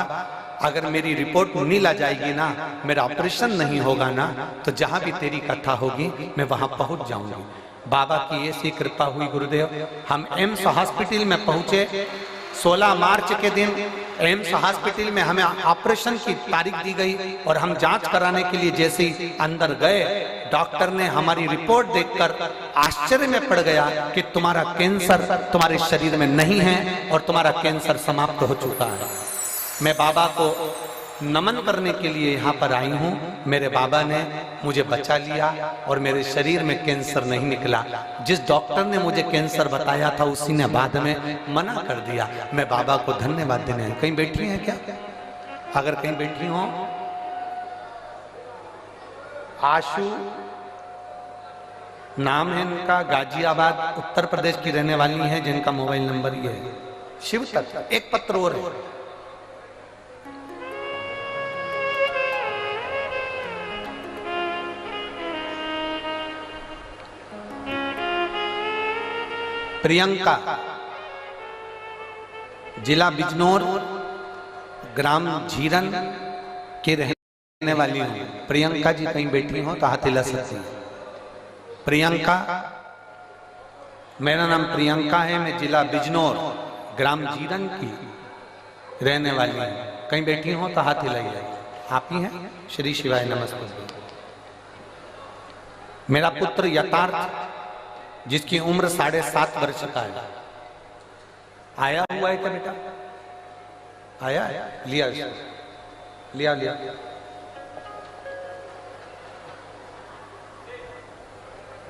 अगर मेरी रिपोर्ट नील आ जाएगी ना, मेरा ऑपरेशन नहीं होगा ना, तो जहां भी तेरी कथा होगी मैं वहां पहुंच जाऊंगी। बाबा की ऐसी कृपा हुई गुरुदेव, हम एम्स हॉस्पिटल में पहुंचे। 16 मार्च के दिन एम्स हॉस्पिटल में हमें ऑपरेशन की तारीख दी गई और हम जांच कराने के लिए जैसे ही अंदर गए, डॉक्टर ने हमारी रिपोर्ट देखकर आश्चर्य में पड़ गया कि तुम्हारा कैंसर तुम्हारे शरीर में नहीं है और तुम्हारा कैंसर समाप्त हो चुका है। मैं बाबा को नमन करने के लिए यहाँ पर आई हूँ। मेरे बाबा ने मुझे बचा लिया और मेरे शरीर में कैंसर नहीं निकला। जिस डॉक्टर ने मुझे कैंसर बताया था उसी ने बाद में मना कर दिया। मैं बाबा को धन्यवाद देने आई। कहीं बैठी हैं क्या? अगर कहीं बैठी हो, आशु नाम है इनका, गाजियाबाद उत्तर प्रदेश की रहने वाली हैं, जिनका मोबाइल नंबर ये है। शिव तत्व एक पत्र और है। प्रियंका, जिला बिजनौर, ग्राम झीरन के रहने वाली हूं। प्रियंका जी कहीं बैठी हो तो हाथ हिला सकती है। प्रियंका, मेरा नाम प्रियंका है, मैं जिला बिजनौर ग्राम झीरन की रहने वाली हूं। कहीं बैठी हो तो हाथ हिलाइए। आप ही हैं? श्री शिवाय नमस्ते। मेरा पुत्र यथार्थ, जिसकी उम्र 7.5 वर्ष का है, आया हुआ है क्या बेटा? आया? लिया लिया लिया।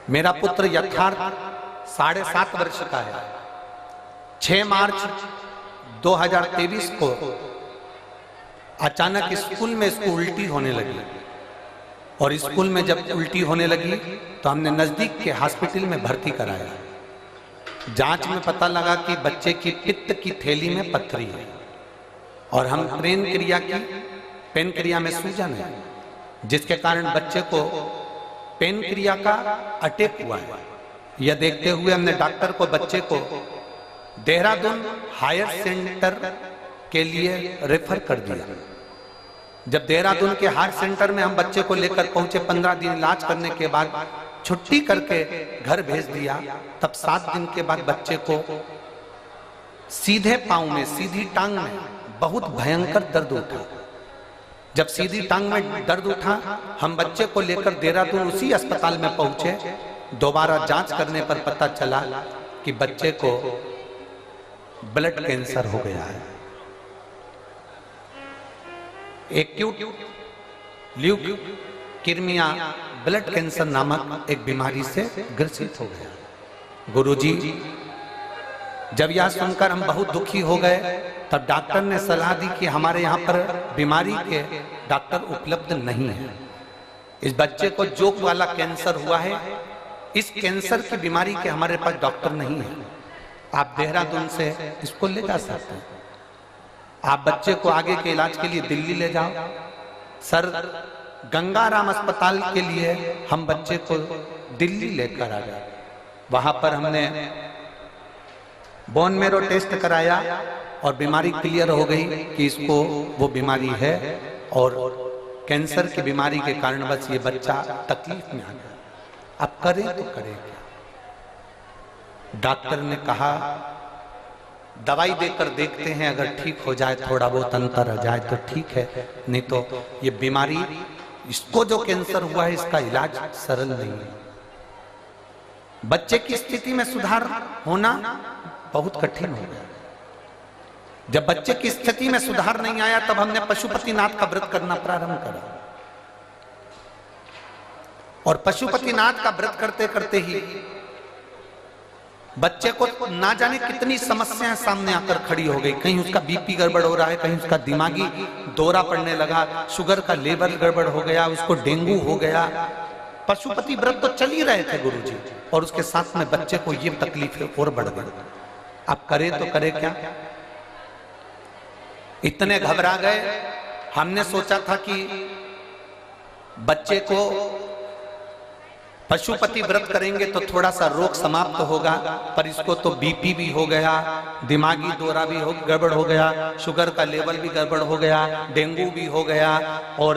मेरा पुत्र यथार्थ 7.5 वर्ष का है। 6 मार्च 2023 को अचानक स्कूल में इसको उल्टी होने लगी और स्कूल में जब उल्टी होने लगी तो हमने नजदीक के हॉस्पिटल में भर्ती कराया। जांच में पता लगा कि बच्चे की पित्त की थैली में पथरी है और हम पेन क्रिया में सूजन है, जिसके कारण बच्चे को पेन क्रिया का अटैक हुआ है। यह देखते हुए हमने डॉक्टर को बच्चे को देहरादून हायर सेंटर के लिए रेफर कर दिया। जब देहरादून के हार्ट सेंटर में हम बच्चे को लेकर पहुंचे, 15 दिन इलाज करने के बाद छुट्टी करके घर भेज दिया। तब 7 दिन के बाद बच्चे को सीधे पांव में, सीधी टांग में बहुत भयंकर दर्द उठा। जब सीधी टांग में दर्द उठा, हम बच्चे को लेकर देहरादून उसी अस्पताल में पहुंचे। दोबारा जांच करने पर पता चला कि बच्चे को ब्लड कैंसर हो गया है। एक्यूट ल्यूकेमिया ब्लड कैंसर नामक एक बीमारी से ग्रसित हो गया। गुरुजी, जब यह सुनकर हम बहुत दुखी हो गए, तब डॉक्टर ने सलाह दी कि हमारे यहाँ पर बीमारी के डॉक्टर उपलब्ध नहीं है। इस बच्चे को जोक वाला कैंसर हुआ है, इस कैंसर की बीमारी के हमारे पास डॉक्टर नहीं है। आप देहरादून से इसको ले जा सकते हैं, आप बच्चे को आगे के इलाज के लिए दिल्ली ले जाओ। सर, गंगाराम अस्पताल के लिए हम बच्चे को दिल्ली लेकर आ गए। वहां पर हमने बोन मेरो टेस्ट कराया और बीमारी क्लियर हो गई कि इसको वो बीमारी है और कैंसर की बीमारी के कारण बस ये बच्चा तकलीफ में आ गया। अब करें तो करें क्या? डॉक्टर ने कहा दवाई देकर देखते हैं, अगर ठीक हो जाए, थोड़ा बहुत अंतर आ जाए तो ठीक है, नहीं तो ये बीमारी, इसको जो कैंसर हुआ है इसका इलाज सरल नहीं है। बच्चे की स्थिति में सुधार होना बहुत कठिन हो गया। जब बच्चे की स्थिति में सुधार नहीं आया, तब हमने पशुपतिनाथ का व्रत करना प्रारंभ करा और पशुपतिनाथ का व्रत करते करते ही बच्चे को ना जाने कितनी समस्याएं सामने आकर खड़ी हो गई। कहीं उसका बीपी गड़बड़ हो रहा है, कहीं उसका दिमागी दौरा पड़ने लगा, शुगर का लेवल गड़बड़ हो गया, उसको डेंगू हो गया। पशुपति व्रत तो चल ही रहे थे गुरुजी, और उसके साथ में बच्चे को ये तकलीफें और बढ़ गई। अब करे तो करे क्या? इतने घबरा गए। हमने सोचा था कि बच्चे को पशुपति व्रत करेंगे तो थोड़ा सा रोग समाप्त होगा, पर इसको तो बीपी भी हो गया, दिमागी दौरा भी गड़बड़ हो गया, शुगर का लेवल भी गड़बड़ हो गया, डेंगू भी हो गया और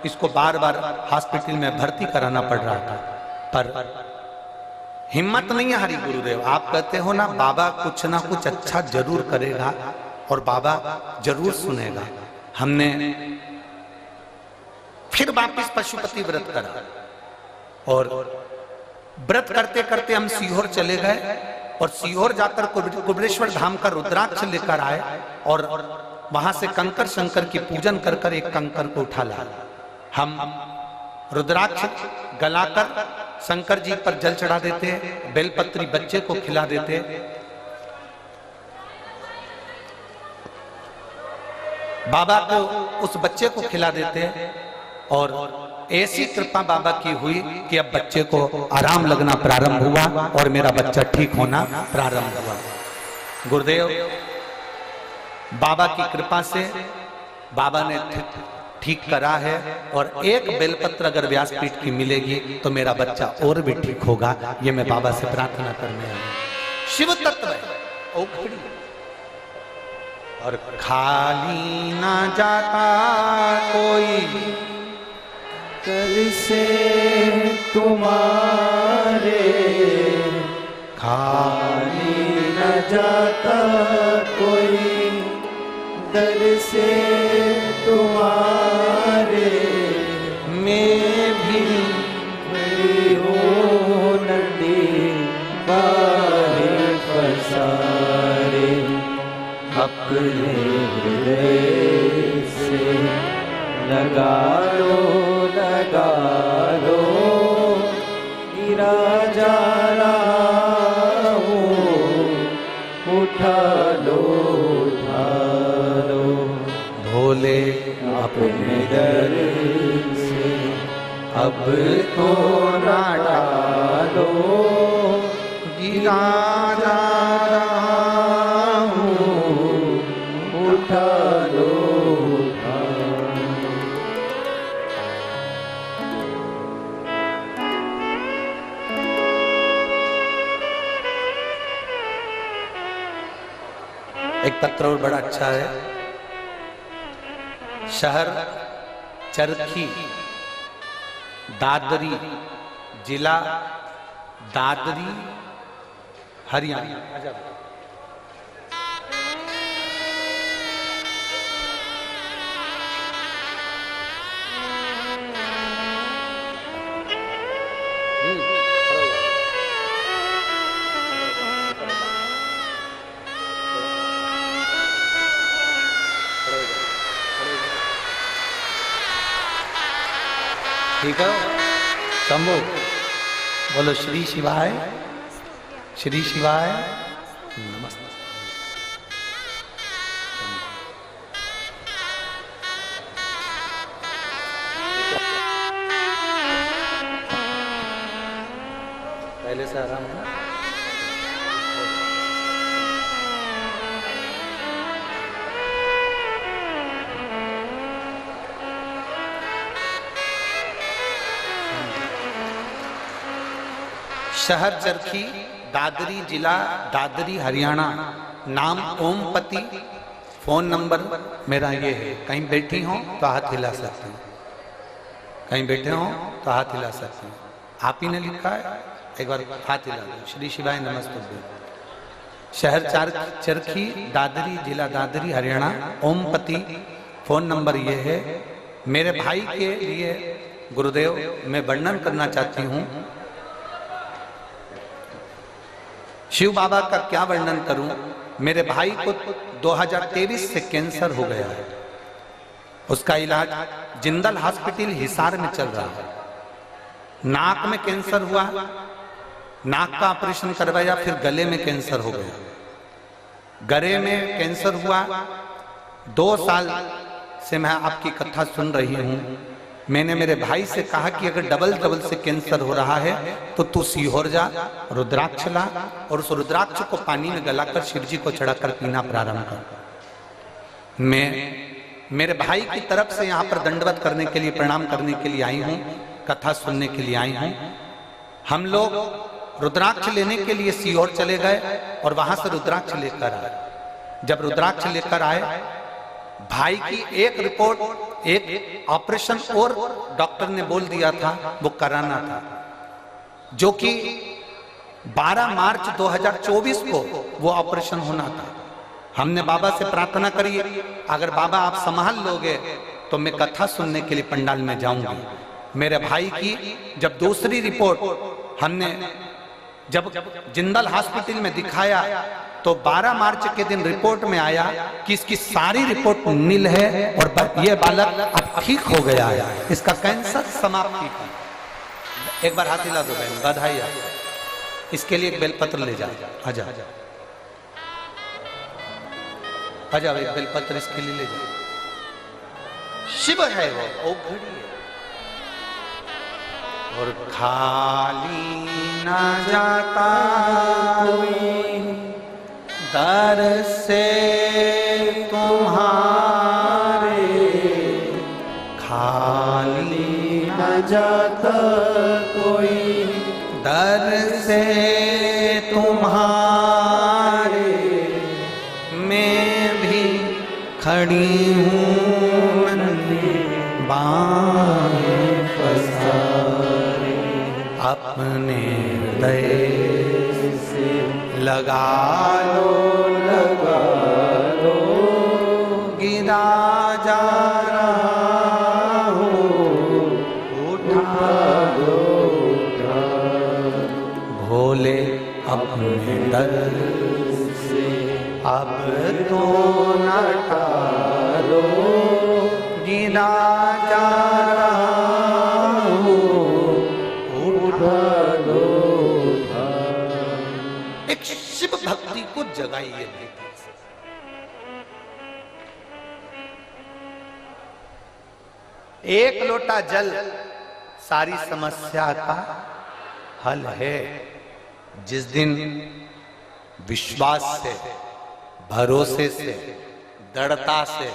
इसको बार बार हॉस्पिटल में भर्ती कराना पड़ रहा था। पर हिम्मत नहीं हारी गुरुदेव। आप कहते हो ना, बाबा कुछ ना कुछ अच्छा जरूर करेगा और बाबा जरूर सुनेगा। हमने फिर वापिस पशुपति व्रत करा और व्रत करते करते हम सीहोर चले गए और सीहोर जाकर कुबरेश्वर धाम का रुद्राक्ष लेकर आए और वहां से कंकर शंकर की पूजन कर कर एक कंकर को उठा लाए। हम रुद्राक्ष गलाकर शंकर जी पर जल चढ़ा देते, बेलपत्री बच्चे को खिला देते। बाबा को उस बच्चे को खिला देते और ऐसी कृपा बाबा की हुई कि अब बच्चे को आराम लगना प्रारंभ हुआ और मेरा बच्चा ठीक होना प्रारंभ हुआ। गुरुदेव, बाबा की कृपा से बाबा ने ठीक करा है और एक बेलपत्र अगर व्यासपीठ की मिलेगी तो मेरा बच्चा और भी ठीक होगा। ये मैं बाबा से प्रार्थना करने आया। शिव तत्व है और खाली ना जाता कोई कर से तुम्हारे, खाली न जाता कोई दर से तुम्हारे। मैं भी खड़ी हूँ नदी बाहे पसारे, अपने हृदय से लगा लो गिरा जा रहा हूँ, उठा लो भोले अपने दर से अब तो ना डालो, गिरा जा रहा हूँ, उठा लो। एक पत्र और बड़ा अच्छा है। शहर चरखी, दादरी, जिला दादरी, हरियाणा। ठीक है शंभू, बोलो श्री शिवाय, श्री शिवाय नमस्ते। पहले से आराम है। शहर चरखी, दादरी, जिला दादरी, हरियाणा। नाम ओमपति। फोन नंबर मेरा ये है। कहीं बैठी हो तो हाथ हिला सकते हैं, कहीं बैठे हो तो हाथ हिला सकते हैं। आप ही ने लिखा है, एक बार हाथ हिला दो। श्री शिवाय नमस्ते। शहर चरखी, दादरी, जिला दादरी, हरियाणा। ओमपति। फोन नंबर ये है। मेरे भाई के लिए गुरुदेव मैं वर्णन करना चाहती हूँ। शिव बाबा का क्या वर्णन करूं। मेरे भाई को 2023 से कैंसर हो गया है। उसका इलाज जिंदल हॉस्पिटल हिसार में चल रहा है। नाक में कैंसर हुआ, नाक का ऑपरेशन करवाया, फिर गले में कैंसर हो गया। गले में कैंसर हुआ। 2 साल से मैं आपकी कथा सुन रही हूं। मैंने मेरे भाई से कहा कि अगर डबल से कैंसर हो रहा है तो तू सीहोर जा, रुद्राक्ष ला और उस रुद्राक्ष को पानी में गलाकर शिव जी को चढ़ाकर पीना प्रारंभ कर। मैं मेरे भाई की तरफ से यहाँ पर दंडवत करने के लिए, प्रणाम करने के लिए आई हूँ, कथा सुनने के लिए आई हूँ। हम लोग रुद्राक्ष लेने के लिए सीहोर चले गए और वहां से रुद्राक्ष लेकर आए। जब रुद्राक्ष लेकर आए, भाई की एक रिपोर्ट, एक ऑपरेशन और डॉक्टर ने बोल दिया था वो कराना था, जो कि 12 मार्च 2024 को वो ऑपरेशन होना था। हमने बाबा से प्रार्थना करी, अगर बाबा आप संभाल लोगे तो मैं कथा सुनने के लिए पंडाल में जाऊंगी। मेरे भाई की जब दूसरी रिपोर्ट हमने जब जिंदल हॉस्पिटल में दिखाया तो 12 मार्च के दिन रिपोर्ट में आया कि इसकी सारी रिपोर्ट नील है और ये बालक अब ठीक हो गया है, इसका कैंसर समाप्ति की। एक बार हाथ हिला दो बहन, बधाई। इसके लिए एक बेलपत्र ले जाओ। आजा आजा, एक बेलपत्र इसके लिए ले जाओ। शिव है वो घड़ी है और खाली ना जाता कोई दर से तुम्हारे, खाली न जाता कोई दर से तुम्हारे। मैं भी खड़ी हूँ बाहें पसारे, अपने हृदय लगा लो गिरा जा रहा हो, उठा लो भोले अपने दर से अब तो न टालो, गिरा जा रहा हो, उठा लो। एक शिव भक्ति को जगाइए। एक लोटा जल सारी समस्या का हल है। जिस दिन विश्वास से, भरोसे से, दृढ़ता से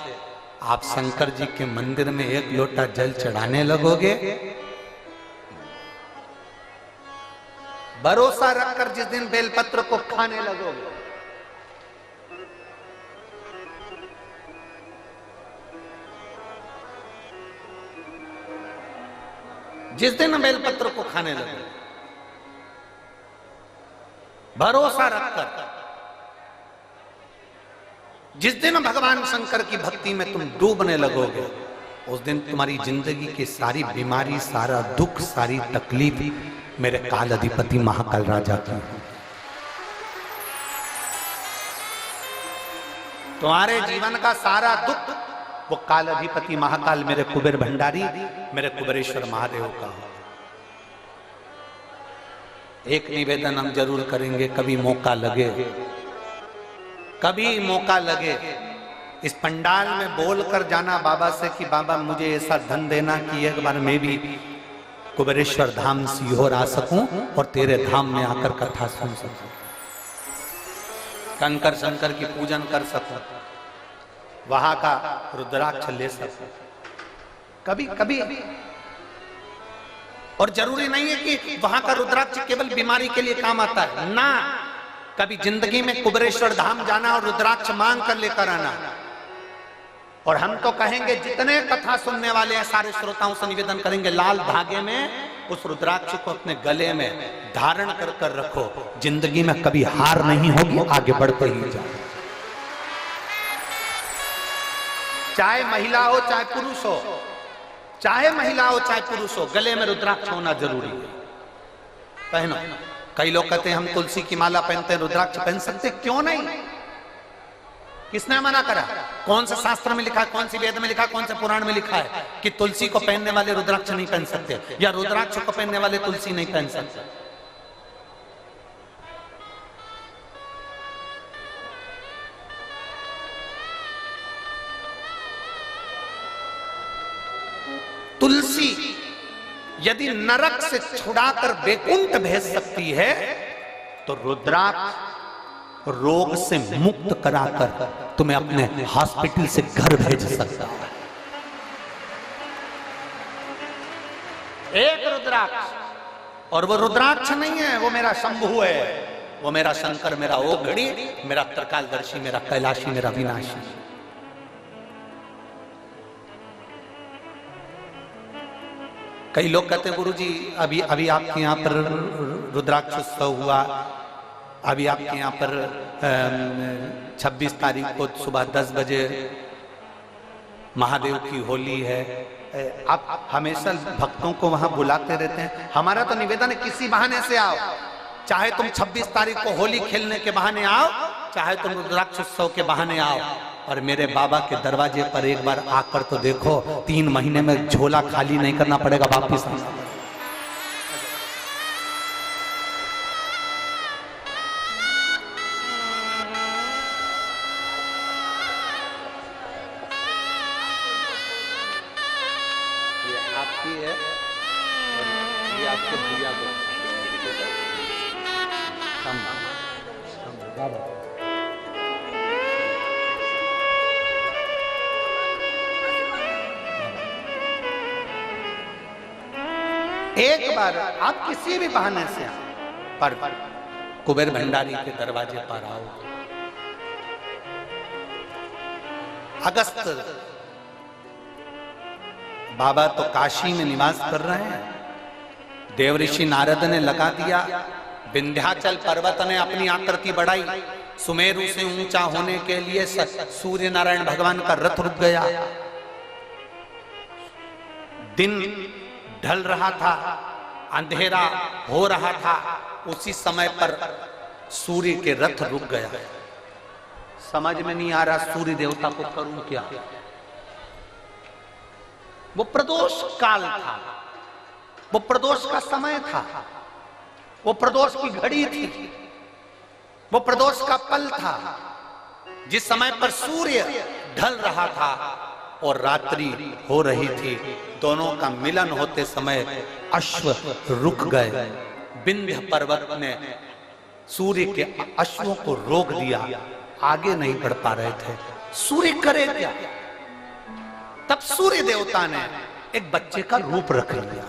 आप शंकर जी के मंदिर में एक लोटा जल चढ़ाने लगोगे, भरोसा रखकर जिस दिन बेलपत्र को खाने लगोगे, जिस दिन बेलपत्र को खाने लगोगे, भरोसा रखकर जिस दिन भगवान शंकर की भक्ति में तुम डूबने लगोगे, उस दिन तुम्हारी जिंदगी की सारी बीमारी, सारा दुख, सारी तकलीफ मेरे काल अधिपति महाकाल राजा की। तुम्हारे जीवन का सारा दुख, वो काल अधिपति महाकाल मेरे कुबेर भंडारी, मेरे कुबेरेश्वर महादेव का हो। एक निवेदन हम जरूर करेंगे, कभी मौका लगे, कभी मौका लगे, इस पंडाल में बोलकर जाना बाबा से कि बाबा मुझे ऐसा धन देना कि एक बार मैं भी कुबेरेश्वर धाम सीहोर आ सकूं और तेरे धाम में आकर कथा सुन सकूं, कंकर शंकर की पूजन कर सकूं, वहां का रुद्राक्ष ले सकूं, कभी कभी। और जरूरी नहीं है कि वहां का रुद्राक्ष केवल बीमारी के लिए काम आता है ना, कभी जिंदगी में कुबेरेश्वर धाम जाना और रुद्राक्ष मांग कर लेकर आना। और हम तो कहेंगे जितने कथा सुनने वाले हैं सारे श्रोताओं से निवेदन करेंगे, लाल धागे में उस रुद्राक्ष को अपने गले में धारण कर कर रखो, जिंदगी में कभी हार नहीं होगी, आगे बढ़ते ही जाओ। चाहे महिला हो चाहे पुरुष हो, चाहे महिला हो चाहे पुरुष हो, गले में रुद्राक्ष होना जरूरी है, पहनो। कई लोग कहते हैं हम तुलसी की माला पहनते हैं, रुद्राक्ष पहन सकते, क्यों नहीं? किसने मना करा? कौन से शास्त्र में लिखा है, कौन सी वेद में लिखा है, कौन से पुराण में लिखा है कि तुलसी को पहनने वाले रुद्राक्ष नहीं पहन सकते, या रुद्राक्ष को पहनने वाले तुलसी नहीं पहन सकते? तुलसी यदि नरक से छुड़ाकर बैकुंठ भेज सकती है, तो रुद्राक्ष रोग से मुक्त कराकर तुम्हें अपने हॉस्पिटल से घर भेज सकता है। एक रुद्राक्ष, और वो रुद्राक्ष नहीं है, वो मेरा शंभु है, वो मेरा शंकर, मेरा ओघड़ी, मेरा त्रिकालदर्शी, मेरा कैलाशी, मेरा विनाशी। कई लोग कहते हैं गुरुजी अभी आपके यहाँ पर रुद्राक्ष उत्सव हुआ, अभी आपके यहाँ पर 26 तारीख को सुबह 10 बजे महादेव की होली है, आप हमेशा भक्तों को वहां बुलाते रहते हैं। हमारा तो निवेदन है किसी बहाने से आओ, चाहे तुम 26 तारीख को होली खेलने के बहाने आओ, चाहे तुम रुद्राक्ष उत्सव के बहाने आओ, और मेरे बाबा के दरवाजे पर एक बार आकर तो देखो, 3 महीने में झोला खाली नहीं करना पड़ेगा वापिस। आपकी है और ये आपके भैया को एक बार आप किसी भी बहाने से पर कुबेर भंडारी के दरवाजे पर आओ। अगस्त बाबा तो काशी में निवास कर रहे हैं, देवऋषि नारद ने लगा दिया, विंध्याचल पर्वत ने अपनी आकृति बढ़ाई, सुमेरु से ऊंचा होने के लिए सूर्य नारायण भगवान का रथ रुक गया, दिन ढल रहा था, अंधेरा हो रहा था, उसी समय पर सूर्य के रथ रुक गया। समझ में नहीं आ रहा सूर्य देवता को करूं क्या। वो प्रदोष काल था, वो प्रदोष का समय था, वो प्रदोष की घड़ी थी, वो प्रदोष का पल था, जिस समय पर सूर्य ढल रहा था और रात्रि हो रही थी। दोनों का मिलन होते समय अश्व रुक गए। विंध्य पर्वत ने सूर्य के अश्वों को रोक दिया, आगे नहीं बढ़ पा रहे थे। सूर्य करे क्या? तब सूर्य देवता ने एक बच्चे का रूप रख लिया।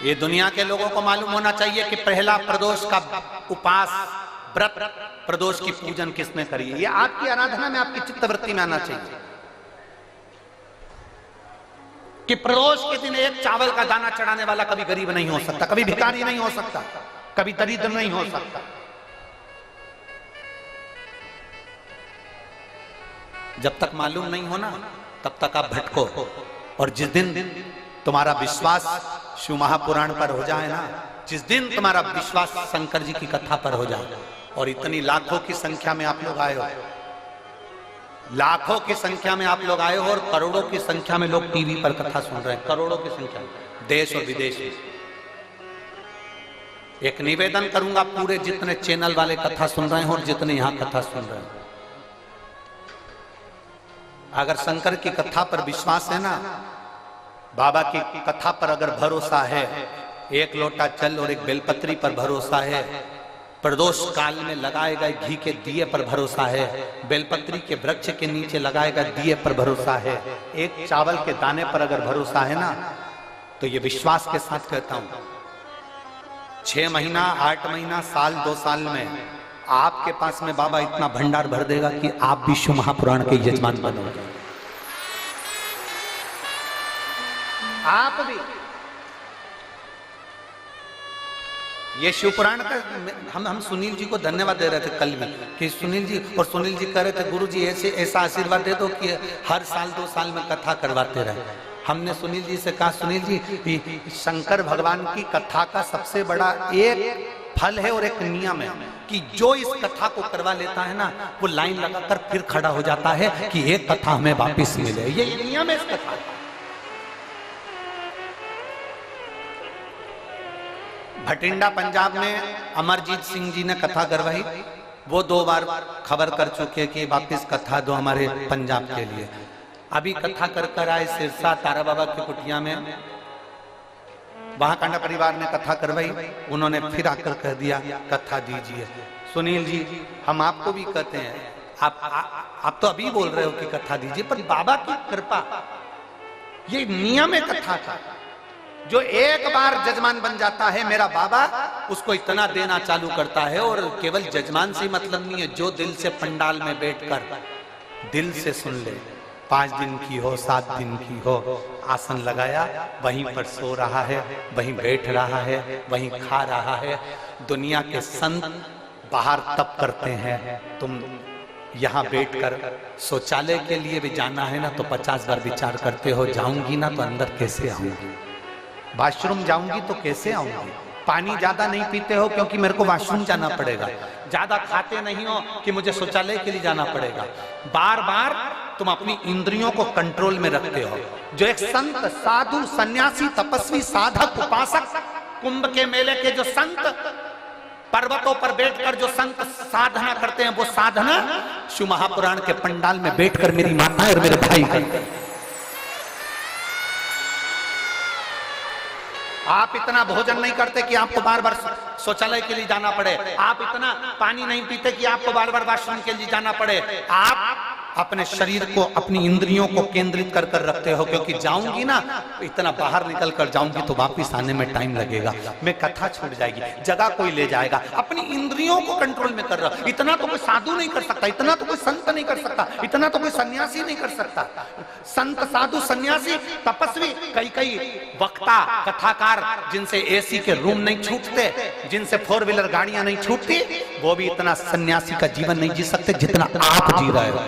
ये दुनिया के लोगों को मालूम होना चाहिए कि पहला प्रदोष का उपास व्रत, प्रदोष की पूजन किसने करी है। ये आपकी आराधना में, आपकी चित्तवृत्ति में आना चाहिए कि प्रदोष के दिन एक चावल का दाना चढ़ाने वाला कभी गरीब नहीं हो सकता, कभी भिखारी नहीं हो सकता, कभी दरिद्र नहीं हो सकता। जब तक मालूम नहीं हो ना, तब तक आप भटको। और जिस दिन तुम्हारा विश्वास शिव महापुराण पर हो जाए ना, जिस दिन तुम्हारा विश्वास शंकर जी की कथा पर हो जाए, और इतनी लाखों की संख्या में आप लोग आए हो, लाखों की संख्या में आप लोग आए हो, और करोड़ों की संख्या में लोग टीवी पर कथा सुन रहे हैं, करोड़ों की संख्या में, देश और विदेश में। एक निवेदन करूंगा, पूरे जितने चैनल वाले कथा सुन रहे हैं और जितने यहां कथा सुन रहे हैं, अगर शंकर की कथा पर विश्वास है ना, बाबा की कथा पर अगर भरोसा है, एक लोटा जल और एक बेलपत्री पर भरोसा है, प्रदोष काल में लगाए गए घी के दिए पर भरोसा है, बेलपत्री के वृक्ष के नीचे लगाए गए दिए पर भरोसा है, एक चावल के दाने पर अगर भरोसा है ना, तो ये विश्वास के साथ कहता हूं 6 महीना 8 महीना साल 2 साल में आपके पास में बाबा इतना भंडार भर देगा कि आप भी शिव महापुराण के यजमान बनोगे। आप भी ये शिवपुराण का हम सुनील जी को धन्यवाद दे रहे थे कल भी कि सुनील जी, और सुनील जी कह रहे थे गुरु जी ऐसा आशीर्वाद दे दो कि हर साल 2 साल में कथा करवाते रहे। हमने सुनील जी से कहा, सुनील जी शंकर भगवान की कथा का सबसे बड़ा एक फल है और एक नियम है कि जो इस कथा को करवा लेता है ना, वो लाइन लगाकर फिर खड़ा हो जाता है कि एक कथा हमें वापिस मिले। ये नियम है इस कथा। भटिंडा पंजाब में अमरजीत सिंह जी ने कथा करवाई, वो 2 बार खबर कर चुके कि वापिस कथा दो हमारे पंजाब के लिए। अभी कथा कर आए सिरसा तारा बाबा की कुटिया में, वहां कांडा परिवार ने कथा करवाई, उन्होंने फिर आकर कह दिया कथा दीजिए। सुनील जी हम आपको भी कहते हैं, आप तो अभी बोल रहे हो कि कथा दीजिए, पर बाबा की कृपा, ये नियम है कथा का। जो एक बार जजमान बन जाता है मेरा बाबा, उसको इतना देना चालू करता है। और केवल जजमान से मतलब नहीं है, जो दिल से पंडाल में बैठकर दिल से सुन ले, 5 दिन की हो 7 दिन की हो, आसन लगाया वहीं पर सो रहा है, वहीं बैठ रहा है, वहीं खा रहा है। दुनिया के संत बाहर तप करते हैं, तुम यहाँ बैठकर शौचालय के लिए भी जाना है ना तो 50 बार विचार करते हो, जाऊंगी ना तो अंदर कैसे आऊंगी, वॉशरूम जाऊंगी तो कैसे आऊंगी। पानी ज्यादा नहीं पीते हो क्योंकि मेरे को वॉशरूम जाना पड़ेगा, ज्यादा खाते नहीं हो कि मुझे शौचालय के लिए जाना पड़ेगा। बार बार तुम अपनी इंद्रियों को कंट्रोल में रखते हो। जो एक संत, साधु, सन्यासी, तपस्वी, साधक, उपासक, कुंभ के मेले के जो संत, पर्वतों पर बैठकर जो संत साधना करते हैं, वो साधना शिव महापुराण के पंडाल में बैठकर मेरी माता और मेरे भाई करते हैं। आप इतना भोजन नहीं करते कि आपको बार बार शौचालय के लिए जाना पड़े, आप इतना पानी नहीं पीते कि आपको बार बार वॉशरूम के लिए जाना पड़े। आप अपने शरीर को, अपनी इंद्रियों को केंद्रित कर कर रखते हो, क्योंकि जाऊंगी ना, इतना बाहर निकल कर जाऊंगी तो वापिस आने में टाइम लगेगा, मैं कथा छूट जाएगी, जगह कोई ले जाएगा। अपनी इंद्रियों को कंट्रोल में कर रहा। इतना तो कोई साधु नहीं कर सकता, इतना तो कोई संत नहीं कर सकता, इतना तो कोई सन्यासी नहीं कर सकता। संत, साधु, सन्यासी, तपस्वी, कई वक्ता, कथाकार जिनसे एसी के रूम नहीं छूटते, जिनसे 4 व्हीलर गाड़ियां नहीं छूटती, वो भी इतना सन्यासी का जीवन नहीं जी सकते जितना आप जी रहे हो,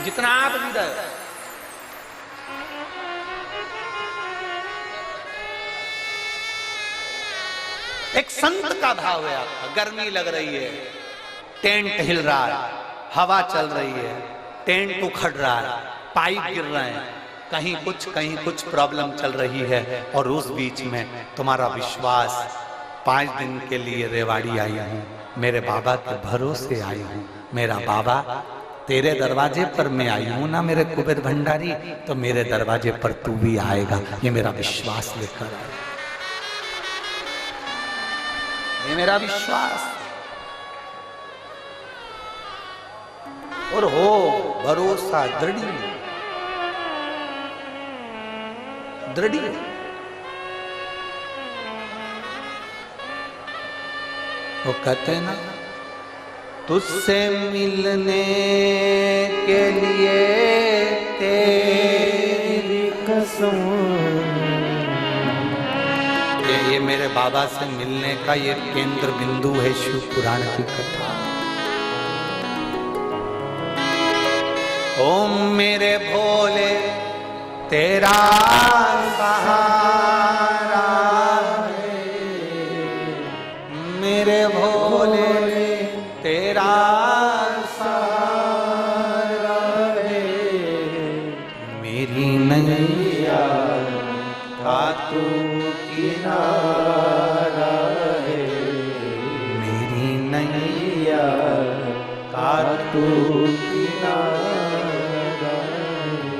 जितना आप जी रहे हो। एक संत का भाव है आपका। गर्मी लग रही है, टेंट हिल रहा है, हवा चल रही है, टेंट उखड़ रहा है, पाइप गिर रहे हैं, कहीं कुछ प्रॉब्लम चल रही है, और उस बीच में तुम्हारा विश्वास, 5 दिन के लिए रेवाड़ी आई हूं, मेरे बाबा के भरोसे आई हूं, मेरा बाबा तेरे दरवाजे पर मैं आई हूं ना मेरे कुबेर भंडारी, तो मेरे दरवाजे पर तू भी आएगा, ये मेरा विश्वास लेकर आए, ये मेरा विश्वास। और हो भरोसा दृढ़, वो कहते हैं ना, तुझसे मिलने के लिए तेरी कसम, ये मेरे बाबा से मिलने का ये केंद्र बिंदु है शिव पुराण की कथा। ओम मेरे भोले तेरा सहारा है, किनारा है, मेरी नैया का तू किनारा।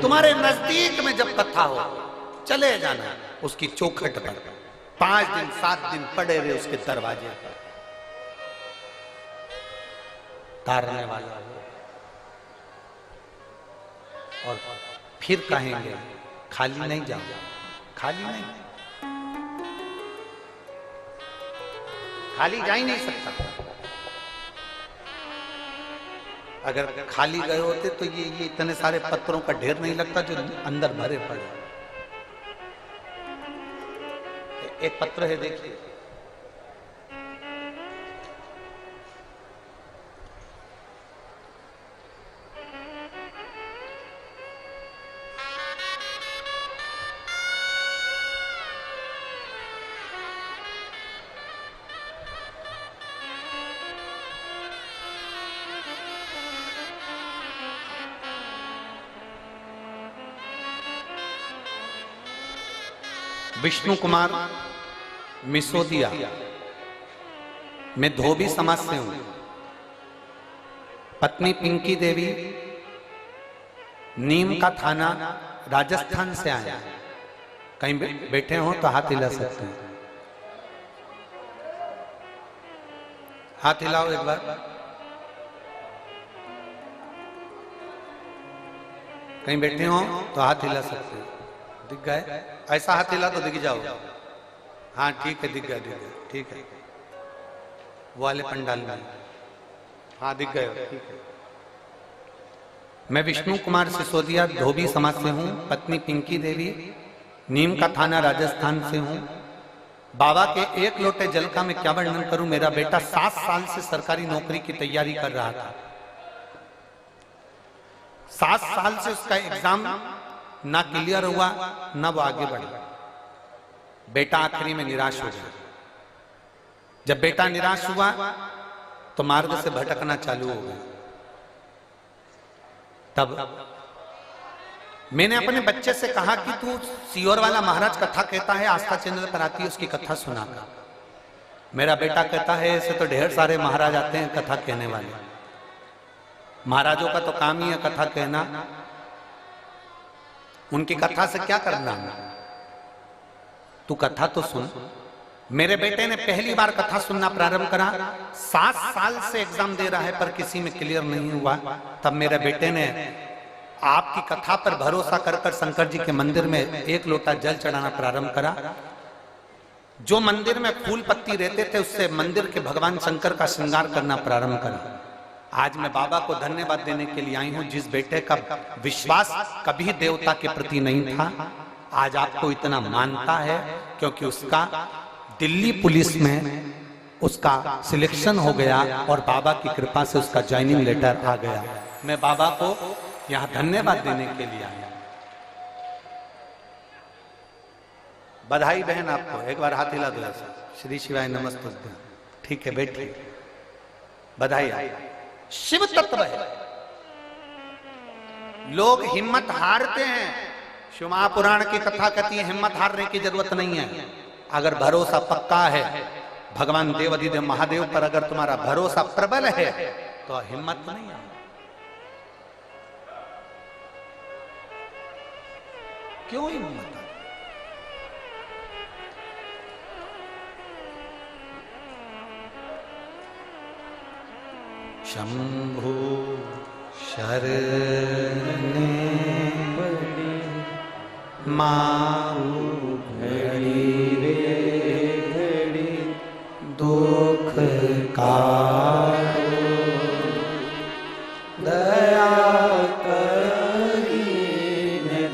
तुम्हारे नजदीक में जब कथा हो चले जाना उसकी चौखट पर, 5 दिन 7 दिन पड़े रहे उसके दरवाजे पर, तारने वाला हो और फिर कहेंगे खाली नहीं जाओ, खाली नहीं, खाली जा ही नहीं सकता। अगर खाली गए होते तो ये इतने सारे पत्थरों का ढेर नहीं लगता जो अंदर भरे पड़े। एक पत्र है देखिए, विष्णु कुमार मिसोदिया, मैं धोबी समाज से हूं, पत्नी पिंकी देवी नीम का थाना राजस्थान से आया। कहीं बैठे हो तो हाथ हिला सकते हैं, हाथ हिलाओ एक बार। कहीं बैठे हो तो हाथ हिला सकते हैं, दिख गए? ऐसा हाथ हिला तो दिख जाओ। हाँ ठीक है, दिख गया, दिख गया, ठीक है। वो वाले पंडाल में, हाँ दिख गए, ठीक है। मैं विष्णु कुमार सिसोदिया धोबी समाज से हूँ, पत्नी पिंकी देवी नीम का थाना राजस्थान से हूँ। बाबा के एक लोटे जल का मैं क्या वर्णन करूं। मेरा बेटा 7 साल से सरकारी नौकरी की तैयारी कर रहा था। 7 साल से उसका एग्जाम ना क्लियर हुआ, ना वो आगे बढ़ा। बेटा आखिरी में निराश हो गया। जब बेटा निराश हुआ तो मार्ग से भटकना चालू हो गया। तब मैंने अपने बच्चे से कहा कि तू सीहोर वाला महाराज कथा कहता है, आस्था चैनल पर आती है, उसकी कथा सुना। मेरा बेटा कहता है ऐसे तो ढेर सारे महाराज आते हैं कथा कहने वाले, महाराजों का तो काम ही है कथा कहना, उनकी कथा से क्या करना, तू कथा तो सुन। मेरे बेटे ने पहली बार कथा सुनना प्रारंभ करा। 7 साल से एग्जाम दे रहा है पर किसी में क्लियर नहीं हुआ। तब मेरे बेटे ने आपकी कथा पर भरोसा कर शंकर जी के मंदिर में 1 लोटा जल चढ़ाना प्रारंभ करा। जो मंदिर में फूल पत्ती रहते थे उससे मंदिर के भगवान शंकर का श्रृंगार करना प्रारंभ करा। आज मैं बाबा को धन्यवाद देने के लिए आई हूं। जिस बेटे का विश्वास कभी देवता के प्रति नहीं था, आज आपको इतना मानता है क्योंकि उसका दिल्ली पुलिस में उसका सिलेक्शन हो गया और बाबा की कृपा से उसका ज्वाइनिंग लेटर आ गया। मैं बाबा को यहां धन्यवाद देने के लिए आया। बधाई बहन आपको, एक बार हाथ हिला दो ऐसा, श्री शिवाय नमस्ते। ठीक है बैठिए, बधाई। शिव तत्व है, लोग हिम्मत हारते हैं। शिव महापुराण की कथा कहती है हिम्मत हारने की जरूरत नहीं है। अगर भरोसा पक्का है भगवान देवाधिदेव महादेव पर, अगर तुम्हारा भरोसा प्रबल है तो हिम्मत नहीं है। क्यों हिम्मत? शंभु शरणे पड़ी मारू घड़ी रे घड़ी दुख काटो दया करी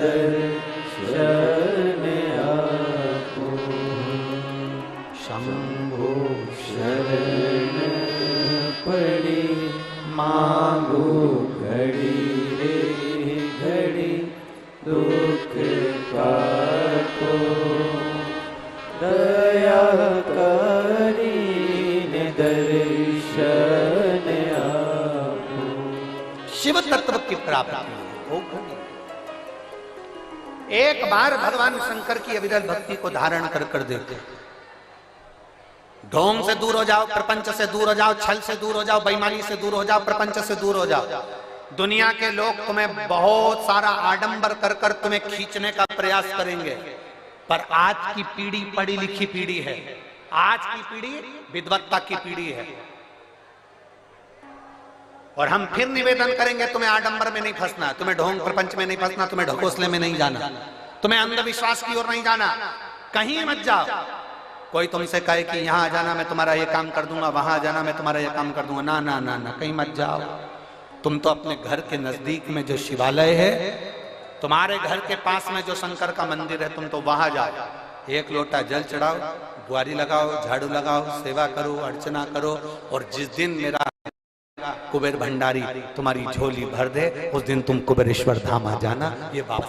दर्शन आपो। शंभु शरण पड़ी मांगो घड़ी रे घड़ी दुख काटो दया करी दर्शन आपो। शिव तत्व की प्राप्ति हो। एक बार भगवान शंकर की अविरल भक्ति को धारण कर देते ढोंग से दूर हो जाओ, प्रपंच से दूर हो जाओ, छल से दूर हो जाओ, बेईमानी से दूर हो जाओ, प्रपंच से दूर हो जाओ। दुनिया के लोग तुम्हें बहुत सारा आडंबर कर कर तुम्हें खींचने का प्रयास करेंगे, पर आज की पीढ़ी पढ़ी लिखी पीढ़ी है, आज की पीढ़ी विद्वत्ता की पीढ़ी है। और हम फिर निवेदन करेंगे, तुम्हें आडंबर में नहीं फंसना, तुम्हें ढोंग प्रपंच में नहीं फंसना, तुम्हें ढकोसले में नहीं जाना, तुम्हें अंधविश्वास की ओर नहीं जाना, कहीं मत जाओ। कोई तुमसे कहे कि यहां आ जाना मैं तुम्हारा ये काम कर दूंगा, वहां आ जाना मैं तुम्हारा ये काम कर दूंगा, ना ना ना ना, कहीं मत जाओ। तुम तो अपने घर के नजदीक में जो शिवालय है, तुम्हारे घर के पास में जो शंकर का मंदिर है, तुम तो वहां जाओ, एक लोटा जल चढ़ाओ, बुआरी लगाओ, झाड़ू लगाओ, सेवा करो, अर्चना करो, और जिस दिन मेरा कुबेर भंडारी तुम्हारी झोली भर दे, उस दिन तुम कुबेरेश्वर धाम आ जाना। ये बात